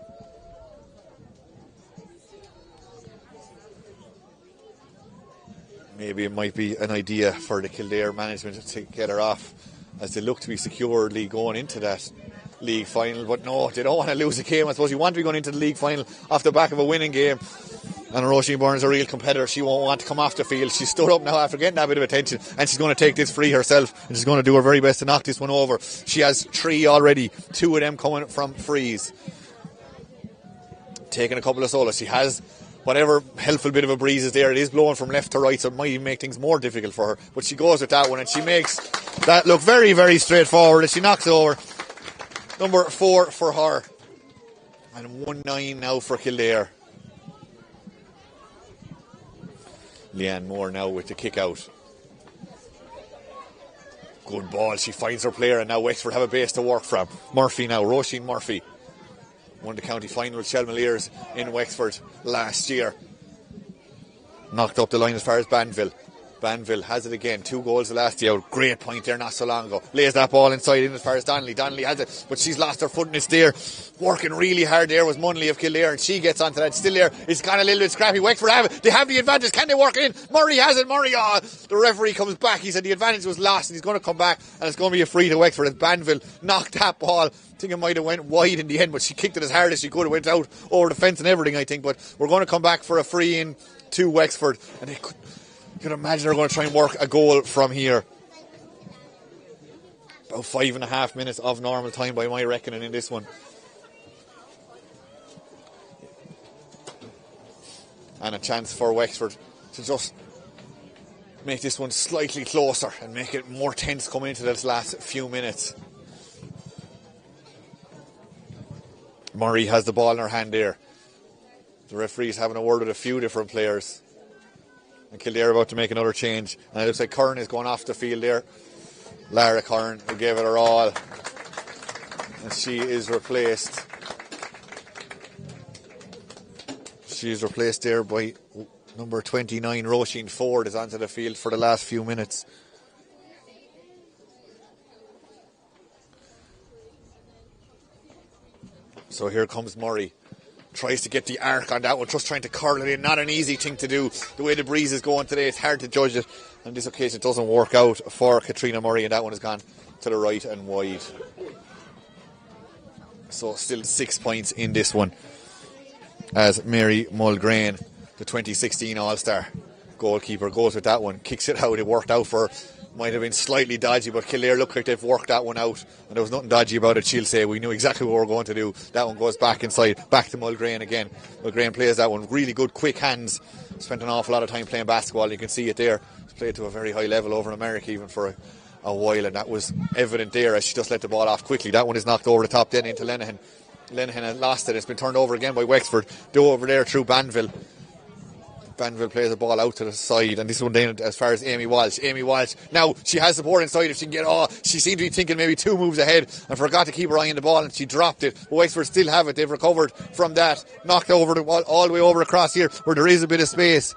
Maybe it might be an idea for the Kildare management to get her off as they look to be securely going into that league final. But no, they don't want to lose a game. I suppose you want to be going into the league final off the back of a winning game. And Roisin Byrne is a real competitor. She won't want to come off the field. She stood up now after getting that bit of attention, and she's going to take this free herself, and she's going to do her very best to knock this one over. She has 3 already, 2 of them coming from frees. Taking a couple of solos. She has whatever helpful bit of a breeze is there. It is blowing from left to right, so it might even make things more difficult for her. But she goes with that one, and she makes that look very, very straightforward as she knocks it over. Number 4 for her. And 1-9 now for Kildare. Leanne Moore now with the kick out. Good ball. She finds her player, and now Wexford have a base to work from. Murphy now, Roisin Murphy. Won the county final with Shelmaliers in Wexford last year. Knocked up the line as far as Banville. Banville has it again. 2 goals the last year. Great point there not so long ago. Lays that ball inside in as far as Donnelly. Donnelly has it, but she's lost her foot and it's there. Working really hard there was Munley of Kildare, and she gets onto that. Still there. It's kind of a little bit scrappy. Wexford have it. They have the advantage. Can they work in? Murray has it. Murray, the referee comes back. He said the advantage was lost, and he's going to come back, and it's going to be a free to Wexford as Banville knocked that ball. I think it might have went wide in the end, but she kicked it as hard as she could. It went out over the fence and everything, I think. But we're going to come back for a free in to Wexford, and they could. You can imagine they're going to try and work a goal from here. About 5.5 minutes of normal time by my reckoning in this one. And a chance for Wexford to just make this one slightly closer and make it more tense coming into this last few minutes. Murray has the ball in her hand there. The referee's having a word with a few different players. And Kildare about to make another change. And it looks like Curran is going off the field there. Lara Curran, who gave it her all. And she is replaced. She is replaced there by number 29, Roisin Ford, is onto the field for the last few minutes. So here comes Murray. Tries to get the arc on that one, just trying to curl it in. Not an easy thing to do. The way the breeze is going today, it's hard to judge it. On this occasion, it doesn't work out for Katrina Murray, and that one has gone to the right and wide. So still 6 points in this one, as Mary Mulgrane, the 2016 All-Star goalkeeper, goes with that one, kicks it out. It worked out for her. Might have been slightly dodgy, but Kildare looked like they've worked that one out, and there was nothing dodgy about it. She'll say we knew exactly what we were going to do. That one goes back inside, back to Mulgrane again. Mulgrane plays that one, really good, quick hands. Spent an awful lot of time playing basketball. You can see it there. She's played to a very high level over in America even for a while, and that was evident there as she just let the ball off quickly. That one is knocked over the top then into Lenihan. Lenihan had lost it. It's been turned over again by Wexford. Go over there through Banville. Banville plays the ball out to the side, and this one down as far as Amy Walsh. Amy Walsh, now she has support inside if she can get she seemed to be thinking maybe 2 moves ahead and forgot to keep her eye on the ball, and she dropped it. But Wexford still have it. They've recovered from that. Knocked over the ball all the way over across here where there is a bit of space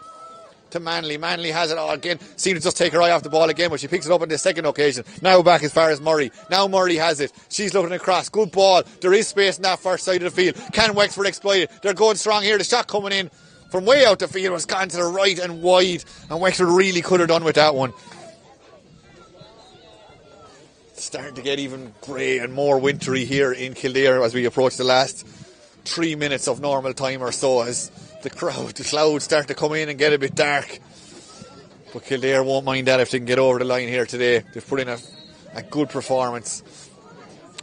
to Manley. Manley has it all again. Seemed to just take her eye off the ball again, but she picks it up on the second occasion. Now back as far as Murray. Now Murray has it. She's looking across. Good ball. There is space in that first side of the field. Can Wexford exploit it? They're going strong here. The shot coming in from way out the field was gone to the right and wide, and Wexford really could have done with that one. It's starting to get even grey and more wintry here in Kildare as we approach the last 3 minutes of normal time or so, as the clouds start to come in and get a bit dark. But Kildare won't mind that if they can get over the line here today. They've put in a good performance.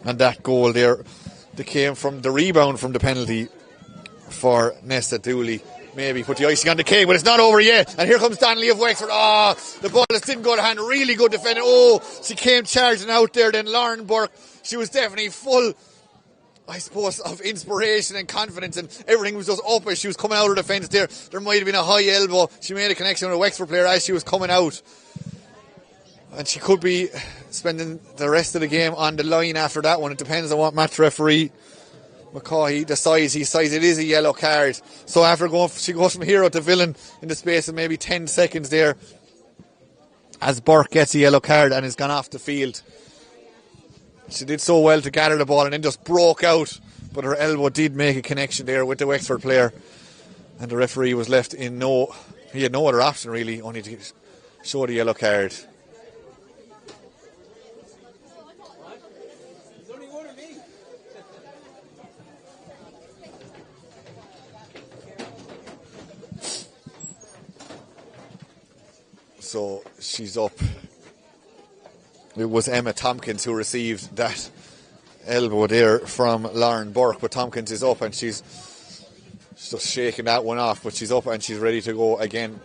And that goal there, they came from the rebound from the penalty for Nesta Dooley. Maybe put the icing on the cake, but it's not over yet. And here comes Donnelly of Wexford. The ball just didn't go to hand. Really good defending. She came charging out there. Then Lauren Burke, she was definitely full, I suppose, of inspiration and confidence, and everything was just up as she was coming out of the fence there. There might have been a high elbow. She made a connection with a Wexford player as she was coming out. And she could be spending the rest of the game on the line after that one. It depends on what match referee McCaughey decides. He decides it is a yellow card. So after she goes from hero to villain in the space of maybe 10 seconds there, as Burke gets a yellow card and is gone off the field. She did so well to gather the ball and then just broke out, but her elbow did make a connection there with the Wexford player, and the referee was left he had no other option really, only to show the yellow card. So she's up. It was Emma Tompkins who received that elbow there from Lauren Burke, but Tompkins is up and she's just shaking that one off, but she's up and she's ready to go again,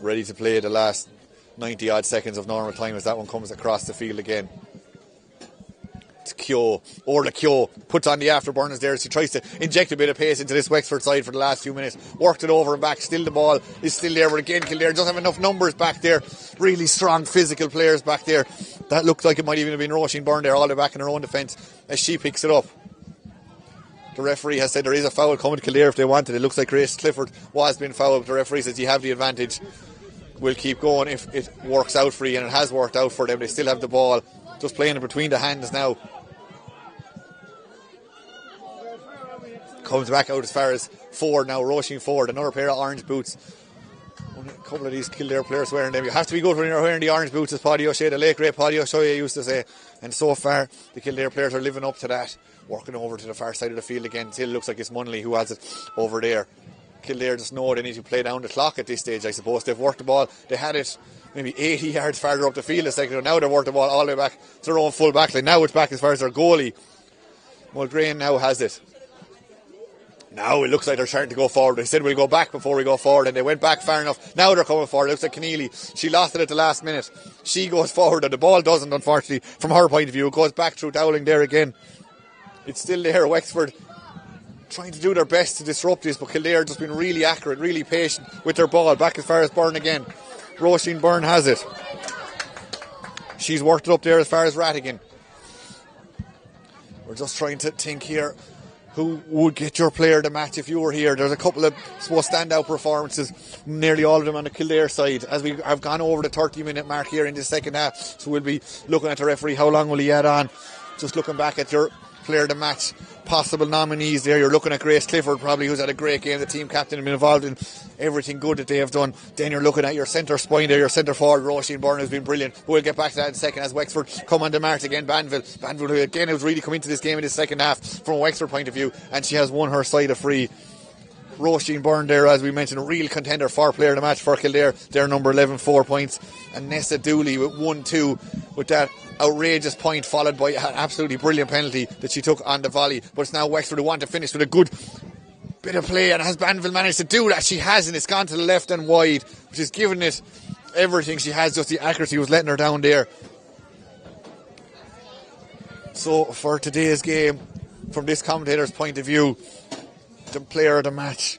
ready to play the last 90 odd seconds of normal time as that one comes across the field again. It's Keogh, Orla Keogh puts on the afterburners there as he tries to inject a bit of pace into this Wexford side for the last few minutes. Worked it over and back, still the ball is still there, but again Kildare doesn't have enough numbers back there. Really strong physical players back there. That looked like it might even have been Roisin Byrne there all the way back in her own defence as she picks it up. The referee has said there is a foul coming to Kildare if they want it. It looks like Grace Clifford was being fouled, but the referee says you have the advantage. We'll keep going if it works out for you, and it has worked out for them. They still have the ball, just playing it between the hands now. Comes back out as far as Ford now, Roisin Ford, another pair of orange boots. Only a couple of these Kildare players wearing them. You have to be good when you're wearing the orange boots, as Paddy O'Shea, the late great Paddy O'Shea used to say. And so far, the Kildare players are living up to that. Working over to the far side of the field again. Still looks like it's Munley who has it over there. Kildare just know they need to play down the clock at this stage, I suppose. They've worked the ball. They had it maybe 80 yards farther up the field a second ago. Now they've worked the ball all the way back to their own full back line. Now it's back as far as their goalie. Mulgrane now has it. Now it looks like they're starting to go forward. They said we'll go back before we go forward, and they went back far enough. Now they're coming forward. It looks like Keneally. She lost it at the last minute. She goes forward, and the ball doesn't, unfortunately, from her point of view. It goes back through Dowling there again. It's still there. Wexford trying to do their best to disrupt this, but Kildare just been really accurate, really patient with their ball. Back as far as Byrne again. Roisin Byrne has it. She's worked it up there as far as Rattigan. We're just trying to think here. Who would get your player of the match if you were here? There's a couple of standout performances, nearly all of them on the Kildare side, as we have gone over the 30-minute mark here in the second half. So we'll be looking at the referee. How long will he add on? Just looking back at your player of the match possible nominees there. You're looking at Grace Clifford, probably, who's had a great game. The team captain and been involved in everything good that they have done. Then you're looking at your centre spine there, your centre forward, Roisin Byrne, has been brilliant. But we'll get back to that in a second as Wexford come on the march again. Banville, who again has really come into this game in the second half from a Wexford point of view, and she has won her side a free. Roisin Byrne there, as we mentioned, a real contender for player of the match for Kildare. They're number 11, 4 points. And Nessa Dooley with 1-2 with that outrageous point, followed by an absolutely brilliant penalty that she took on the volley. But it's now Wexford who want to finish with a good bit of play. And has Banville managed to do that? She hasn't. It's gone to the left and wide, which is giving it everything she has. Just the accuracy was letting her down there. So for today's game, from this commentator's point of view, the player of the match,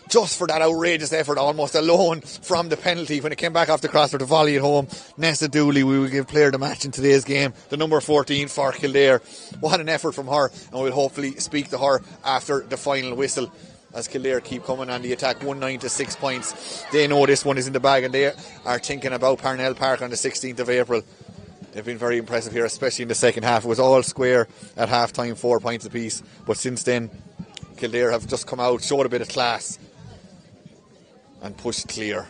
just for that outrageous effort, almost alone from the penalty when it came back off the cross for the volley at home, Nessa Dooley, we will give player of the match in today's game, the number 14 for Kildare. What an effort from her, and we'll hopefully speak to her after the final whistle as Kildare keep coming on the attack. 1-9 to 6 points. They know this one is in the bag, and they are thinking about Parnell Park on the 16th of April. They've been very impressive here, especially in the second half. It was all square at half time, 4 points apiece, but since then Kildare have just come out, showed a bit of class and pushed clear.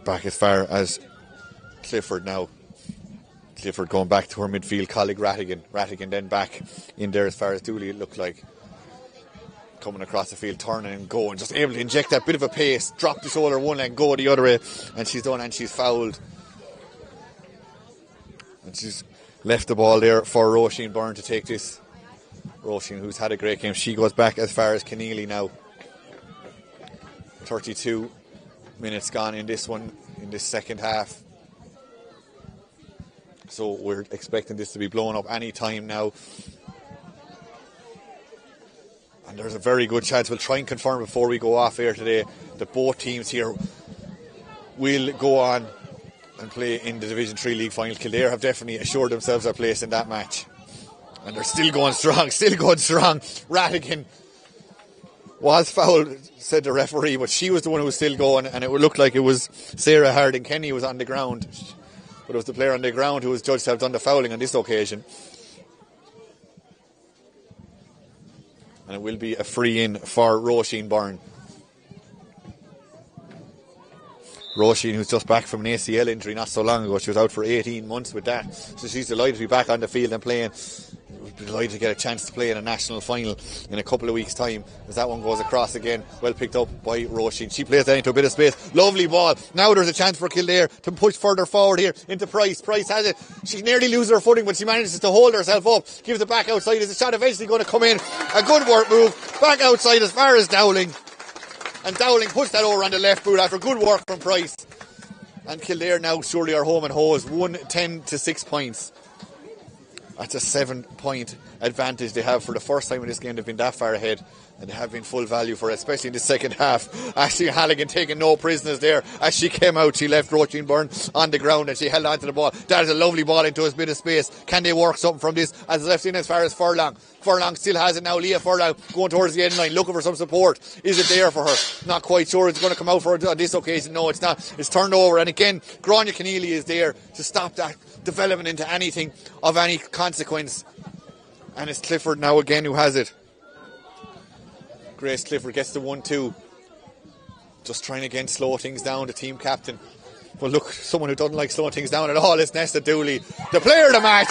Back as far as Clifford now. Clifford going back to her midfield colleague Rattigan. Rattigan then back in there as far as Dooley, it looked like. Coming across the field, turning and going, just able to inject that bit of a pace, drop the shoulder one leg, go the other way, and she's done, and she's fouled. And she's left the ball there for Roisin Byrne to take this. Roisin, who's had a great game, she goes back as far as Keneally now. 32 minutes gone in this one, in this second half. So we're expecting this to be blown up any time now. And there's a very good chance, we'll try and confirm before we go off air today, that both teams here will go on and play in the Division 3 League final. Kildare have definitely assured themselves a place in that match. And they're still going strong. Rattigan was fouled, said the referee, but she was the one who was still going, and it would look like it was Sarah Harding-Kenny who was on the ground. But it was the player on the ground who was judged to have done the fouling on this occasion. And it will be a free in for Roisin Byrne. Roisin, who's just back from an ACL injury not so long ago. She was out for 18 months with that. So she's delighted to be back on the field and playing. We'll be delighted to get a chance to play in a national final in a couple of weeks' time as that one goes across again. Well picked up by Roisin. She plays that into a bit of space. Lovely ball. Now there's a chance for Kildare to push further forward here into Price. Price has it. She nearly loses her footing, but she manages to hold herself up. Gives it back outside. Is the shot eventually going to come in? A good work move. Back outside as far as Dowling. And Dowling puts that over on the left boot after good work from Price. And Kildare now surely are home and hose. 1-10 to 6 points. That's a 7-point advantage they have. For the first time in this game they've been that far ahead, and they have been full value for it, especially in the second half. Ashley Halligan taking no prisoners there. As she came out, she left Roisin Byrne on the ground and she held on to the ball. That is a lovely ball into a bit of space. Can they work something from this? As left in as far as Furlong. Furlong still has it now. Leah Furlong going towards the end line, looking for some support. Is it there for her? Not quite sure it's going to come out for her on this occasion. No, it's not. It's turned over, and again Grania Keneally is there to stop that development into anything of any consequence. And it's Clifford now again who has it. Grace Clifford gets the 1-2. Just trying again slow things down, the team captain. But look, someone who doesn't like slowing things down at all is Nessa Dooley. The player of the match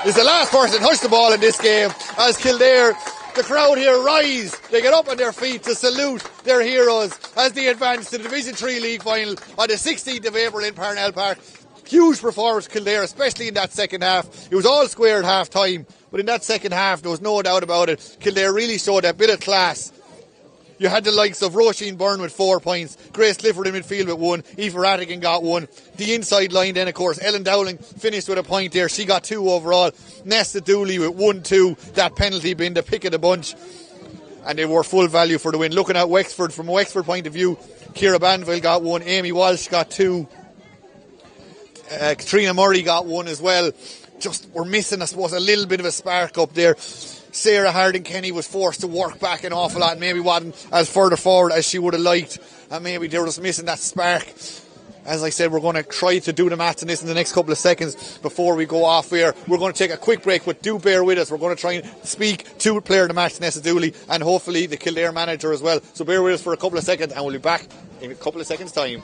is the last person to touch the ball in this game. As Kildare, the crowd here rise. They get up on their feet to salute their heroes as they advance to the Division 3 League final on the 16th of April in Parnell Park. Huge performance Kildare, especially in that second half. It was all square at half time, but in that second half there was no doubt about it. Kildare really showed that bit of class. You had the likes of Roisin Byrne with 4 points, Grace Clifford in midfield with 1, Aoife Rattigan got 1. The inside line then, of course, Ellen Dowling finished with a point there. She got 2 overall. Nesta Dooley with 1-2, that penalty being the pick of the bunch. And they were full value for the win. Looking at Wexford, from a Wexford point of view, Ciara Banville got 1, Amy Walsh got 2, Katrina Murray got 1 as well. Just, we're missing, I suppose, a little bit of a spark up there. Sarah Harding-Kenny was forced to work back an awful lot, maybe wasn't as further forward as she would have liked, and maybe they were just missing that spark. As I said, we're going to try to do the maths on this in the next couple of seconds before we go off air. We're going to take a quick break, but do bear with us. We're going to try and speak to player of the match, Nessa Dooley, and hopefully the Kildare manager as well. So bear with us for a couple of seconds, and we'll be back in a couple of seconds' time.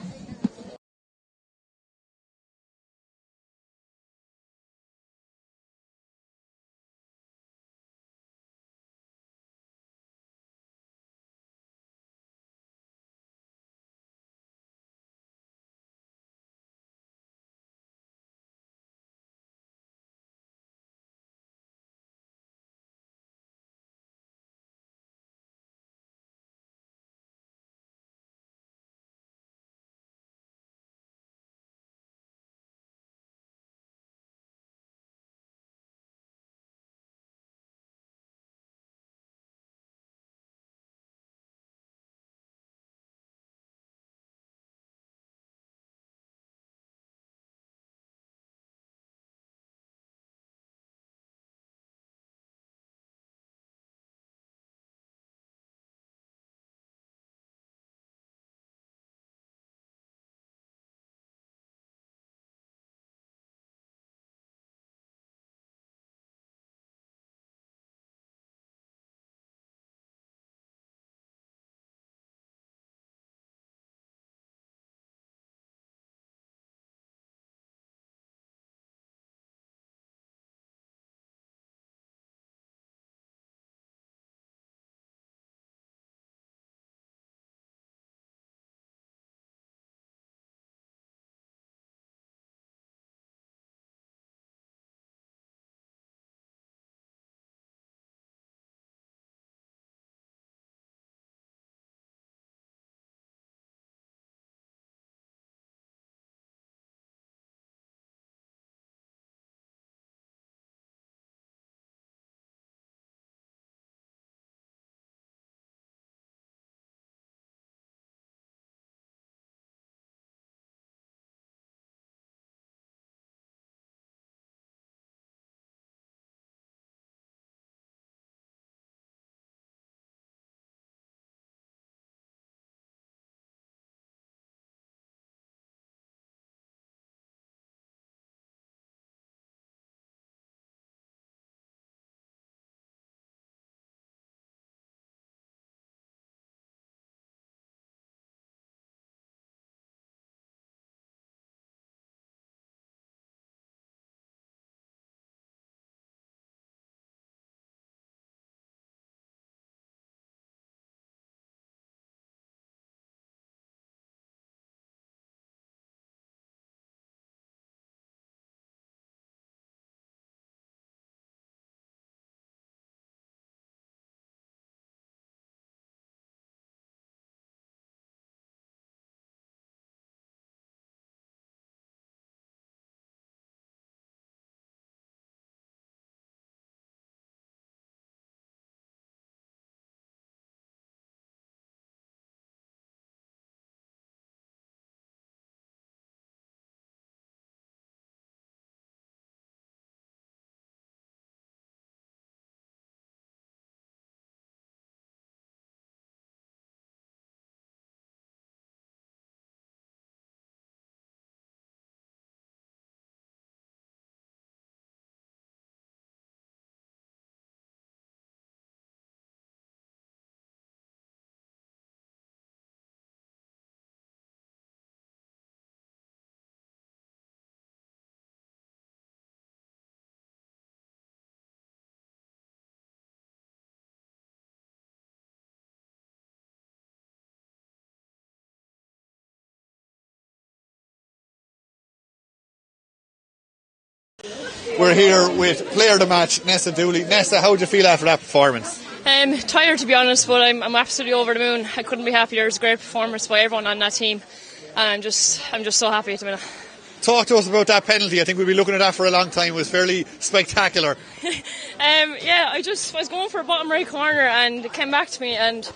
We're here with player of the match, Nessa Dooley. Nessa, how did you feel after that performance? Tired, to be honest, but I'm absolutely over the moon. I couldn't be happier. It was a great performance by everyone on that team, and I'm just so happy at the minute. Talk to us about that penalty. I think we'll be looking at that for a long time. It was fairly spectacular. I was going for a bottom right corner and it came back to me and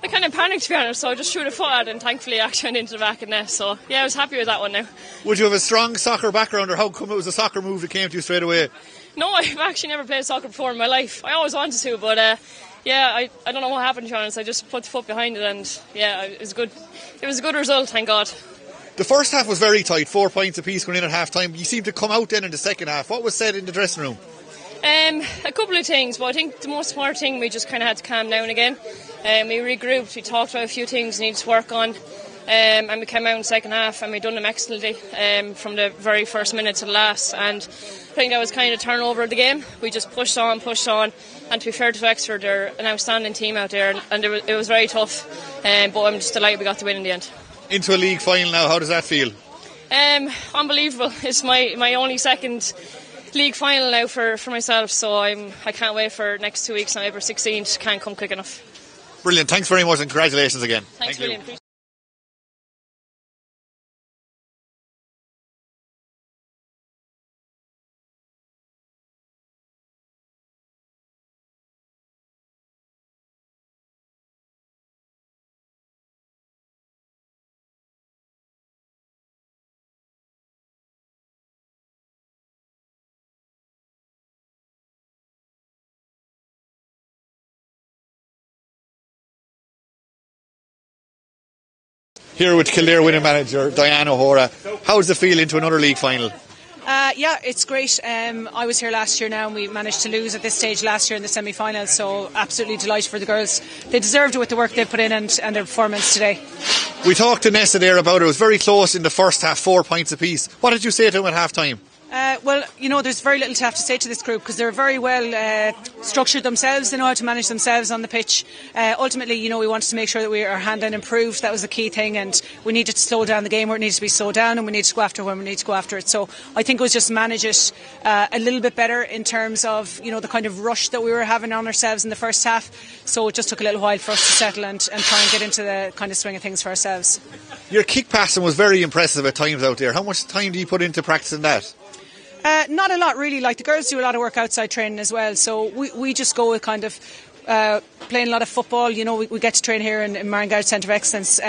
I kind of panicked, to be honest, so I just threw the foot at it and thankfully it actually went into the back of the net. So yeah, I was happy with that one now. Would you have a strong soccer background, or how come it was a soccer move that came to you straight away? No, I've actually never played soccer before in my life. I always wanted to, but I don't know what happened, to be honest. I just put the foot behind it and yeah, it was good. It was a good result, thank God. The first half was very tight, 4 points apiece going in at half time. You seemed to come out then in the second half. What was said in the dressing room? A couple of things, but I think the most important thing, we just kind of had to calm down again. We regrouped, we talked about a few things we needed to work on, and we came out in the second half and we done them excellently from the very first minute to the last. And I think that was kind of the turnover of the game. We just pushed on, and to be fair to Wexford, they're an outstanding team out there, and it was very tough, but I'm just delighted we got the win in the end. Into a league final now, how does that feel? Unbelievable. It's my only second league final now for myself, so I can't wait for next 2 weeks. November 16th can't come quick enough. Brilliant, thanks very much and congratulations again. Thanks, William. Here with Kildare winning manager Diane O'Hora. How does it feel into another league final? Yeah, it's great. I was here last year now and we managed to lose at this stage last year in the semi-final, so absolutely delighted for the girls. They deserved it with the work they've put in and their performance today. We talked to Nessa there about it. It was very close in the first half, 4 points apiece. What did you say to them at half time? Well, there's very little to have to say to this group because they're very well structured themselves. They know how to manage themselves on the pitch. Ultimately, we wanted to make sure that our handling improved. That was the key thing, and we needed to slow down the game where it needed to be slowed down, and we needed to go after when we needed to go after it. So I think it was just manage it a little bit better in terms of the kind of rush that we were having on ourselves in the first half. So it just took a little while for us to settle and try and get into the kind of swing of things for ourselves. Your kick passing was very impressive at times out there. How much time do you put into practicing that? Not a lot really. Like the girls do a lot of work outside training as well, so we just go with kind of playing a lot of football. We get to train here in Marangard Centre of Excellence.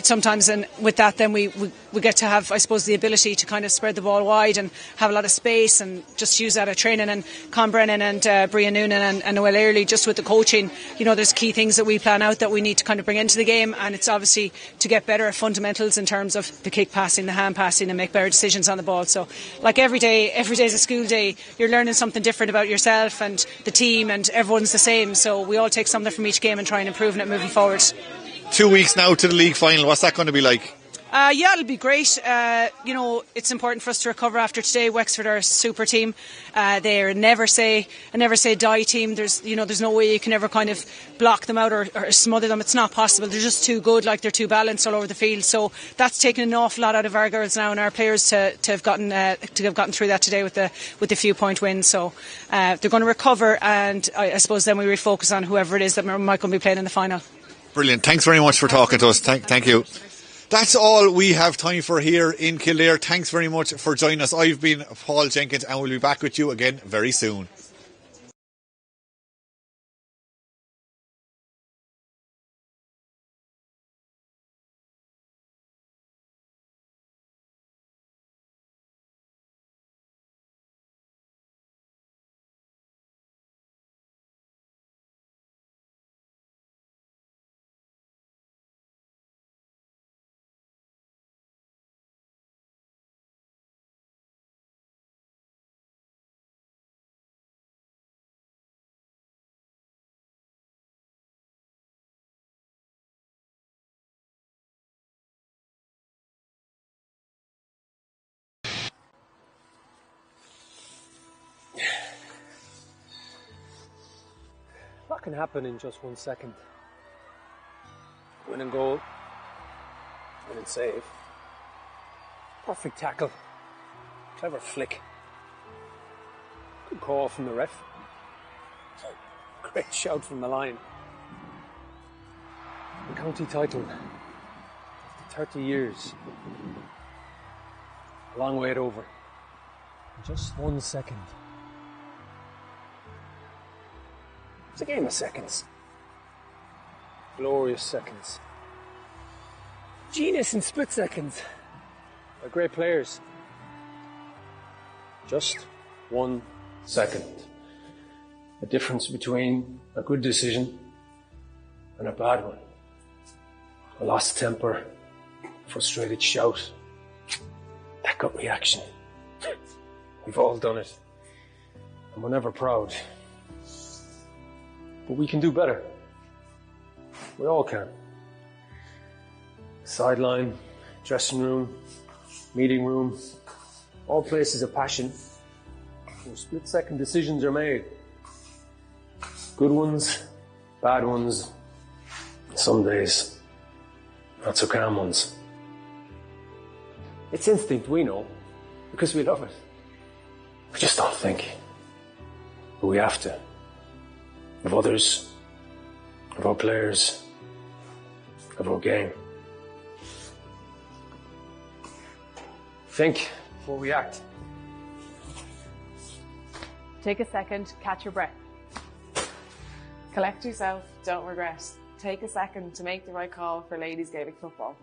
Sometimes, and with that then we get to have, I suppose, the ability to kind of spread the ball wide and have a lot of space and just use that at training. And Con Brennan and Bria Noonan and Noel Early, just with the coaching, there's key things that we plan out that we need to kind of bring into the game, and it's obviously to get better at fundamentals in terms of the kick passing, the hand passing, and make better decisions on the ball. So like every day is a school day. You're learning something different about yourself and the team, and everyone's the same, so we all take something from each game and try and improve it moving forward. 2 weeks now to the league final. What's that going to be like? Yeah, it'll be great. It's important for us to recover after today. Wexford are a super team. They're a never say die team. There's no way you can ever kind of block them out or smother them. It's not possible. They're just too good. Like, they're too balanced all over the field. So that's taken an awful lot out of our girls now and our players to have gotten through that today with the few point win. So they're going to recover, and I suppose then we refocus on whoever it is that might going to be playing in the final. Brilliant. Thanks very much for talking to us. Thank you. That's all we have time for here in Kildare. Thanks very much for joining us. I've been Paul Jenkins, and we'll be back with you again very soon. What can happen in just 1 second? Winning goal, winning save, perfect tackle, Clever flick. Good call from the ref. Great shout from the line. The county title. 30 years. A long way over. Just 1 second. It's a game of seconds. Glorious seconds. Genius in split seconds. They're great players. Just 1 second. The difference between a good decision and a bad one. A lost temper, frustrated shout, that gut reaction. We've all done it. And we're never proud. But we can do better. We all can. Sideline, dressing room, meeting room, all places of passion where split-second decisions are made. Good ones, bad ones, some days not so calm ones. It's instinct, we know, because we love it. We just don't think. But we have to. Of others, of our players, of our game. Think before we act. Take a second, catch your breath. Collect yourself, don't regret. Take a second to make the right call for ladies Gaelic football.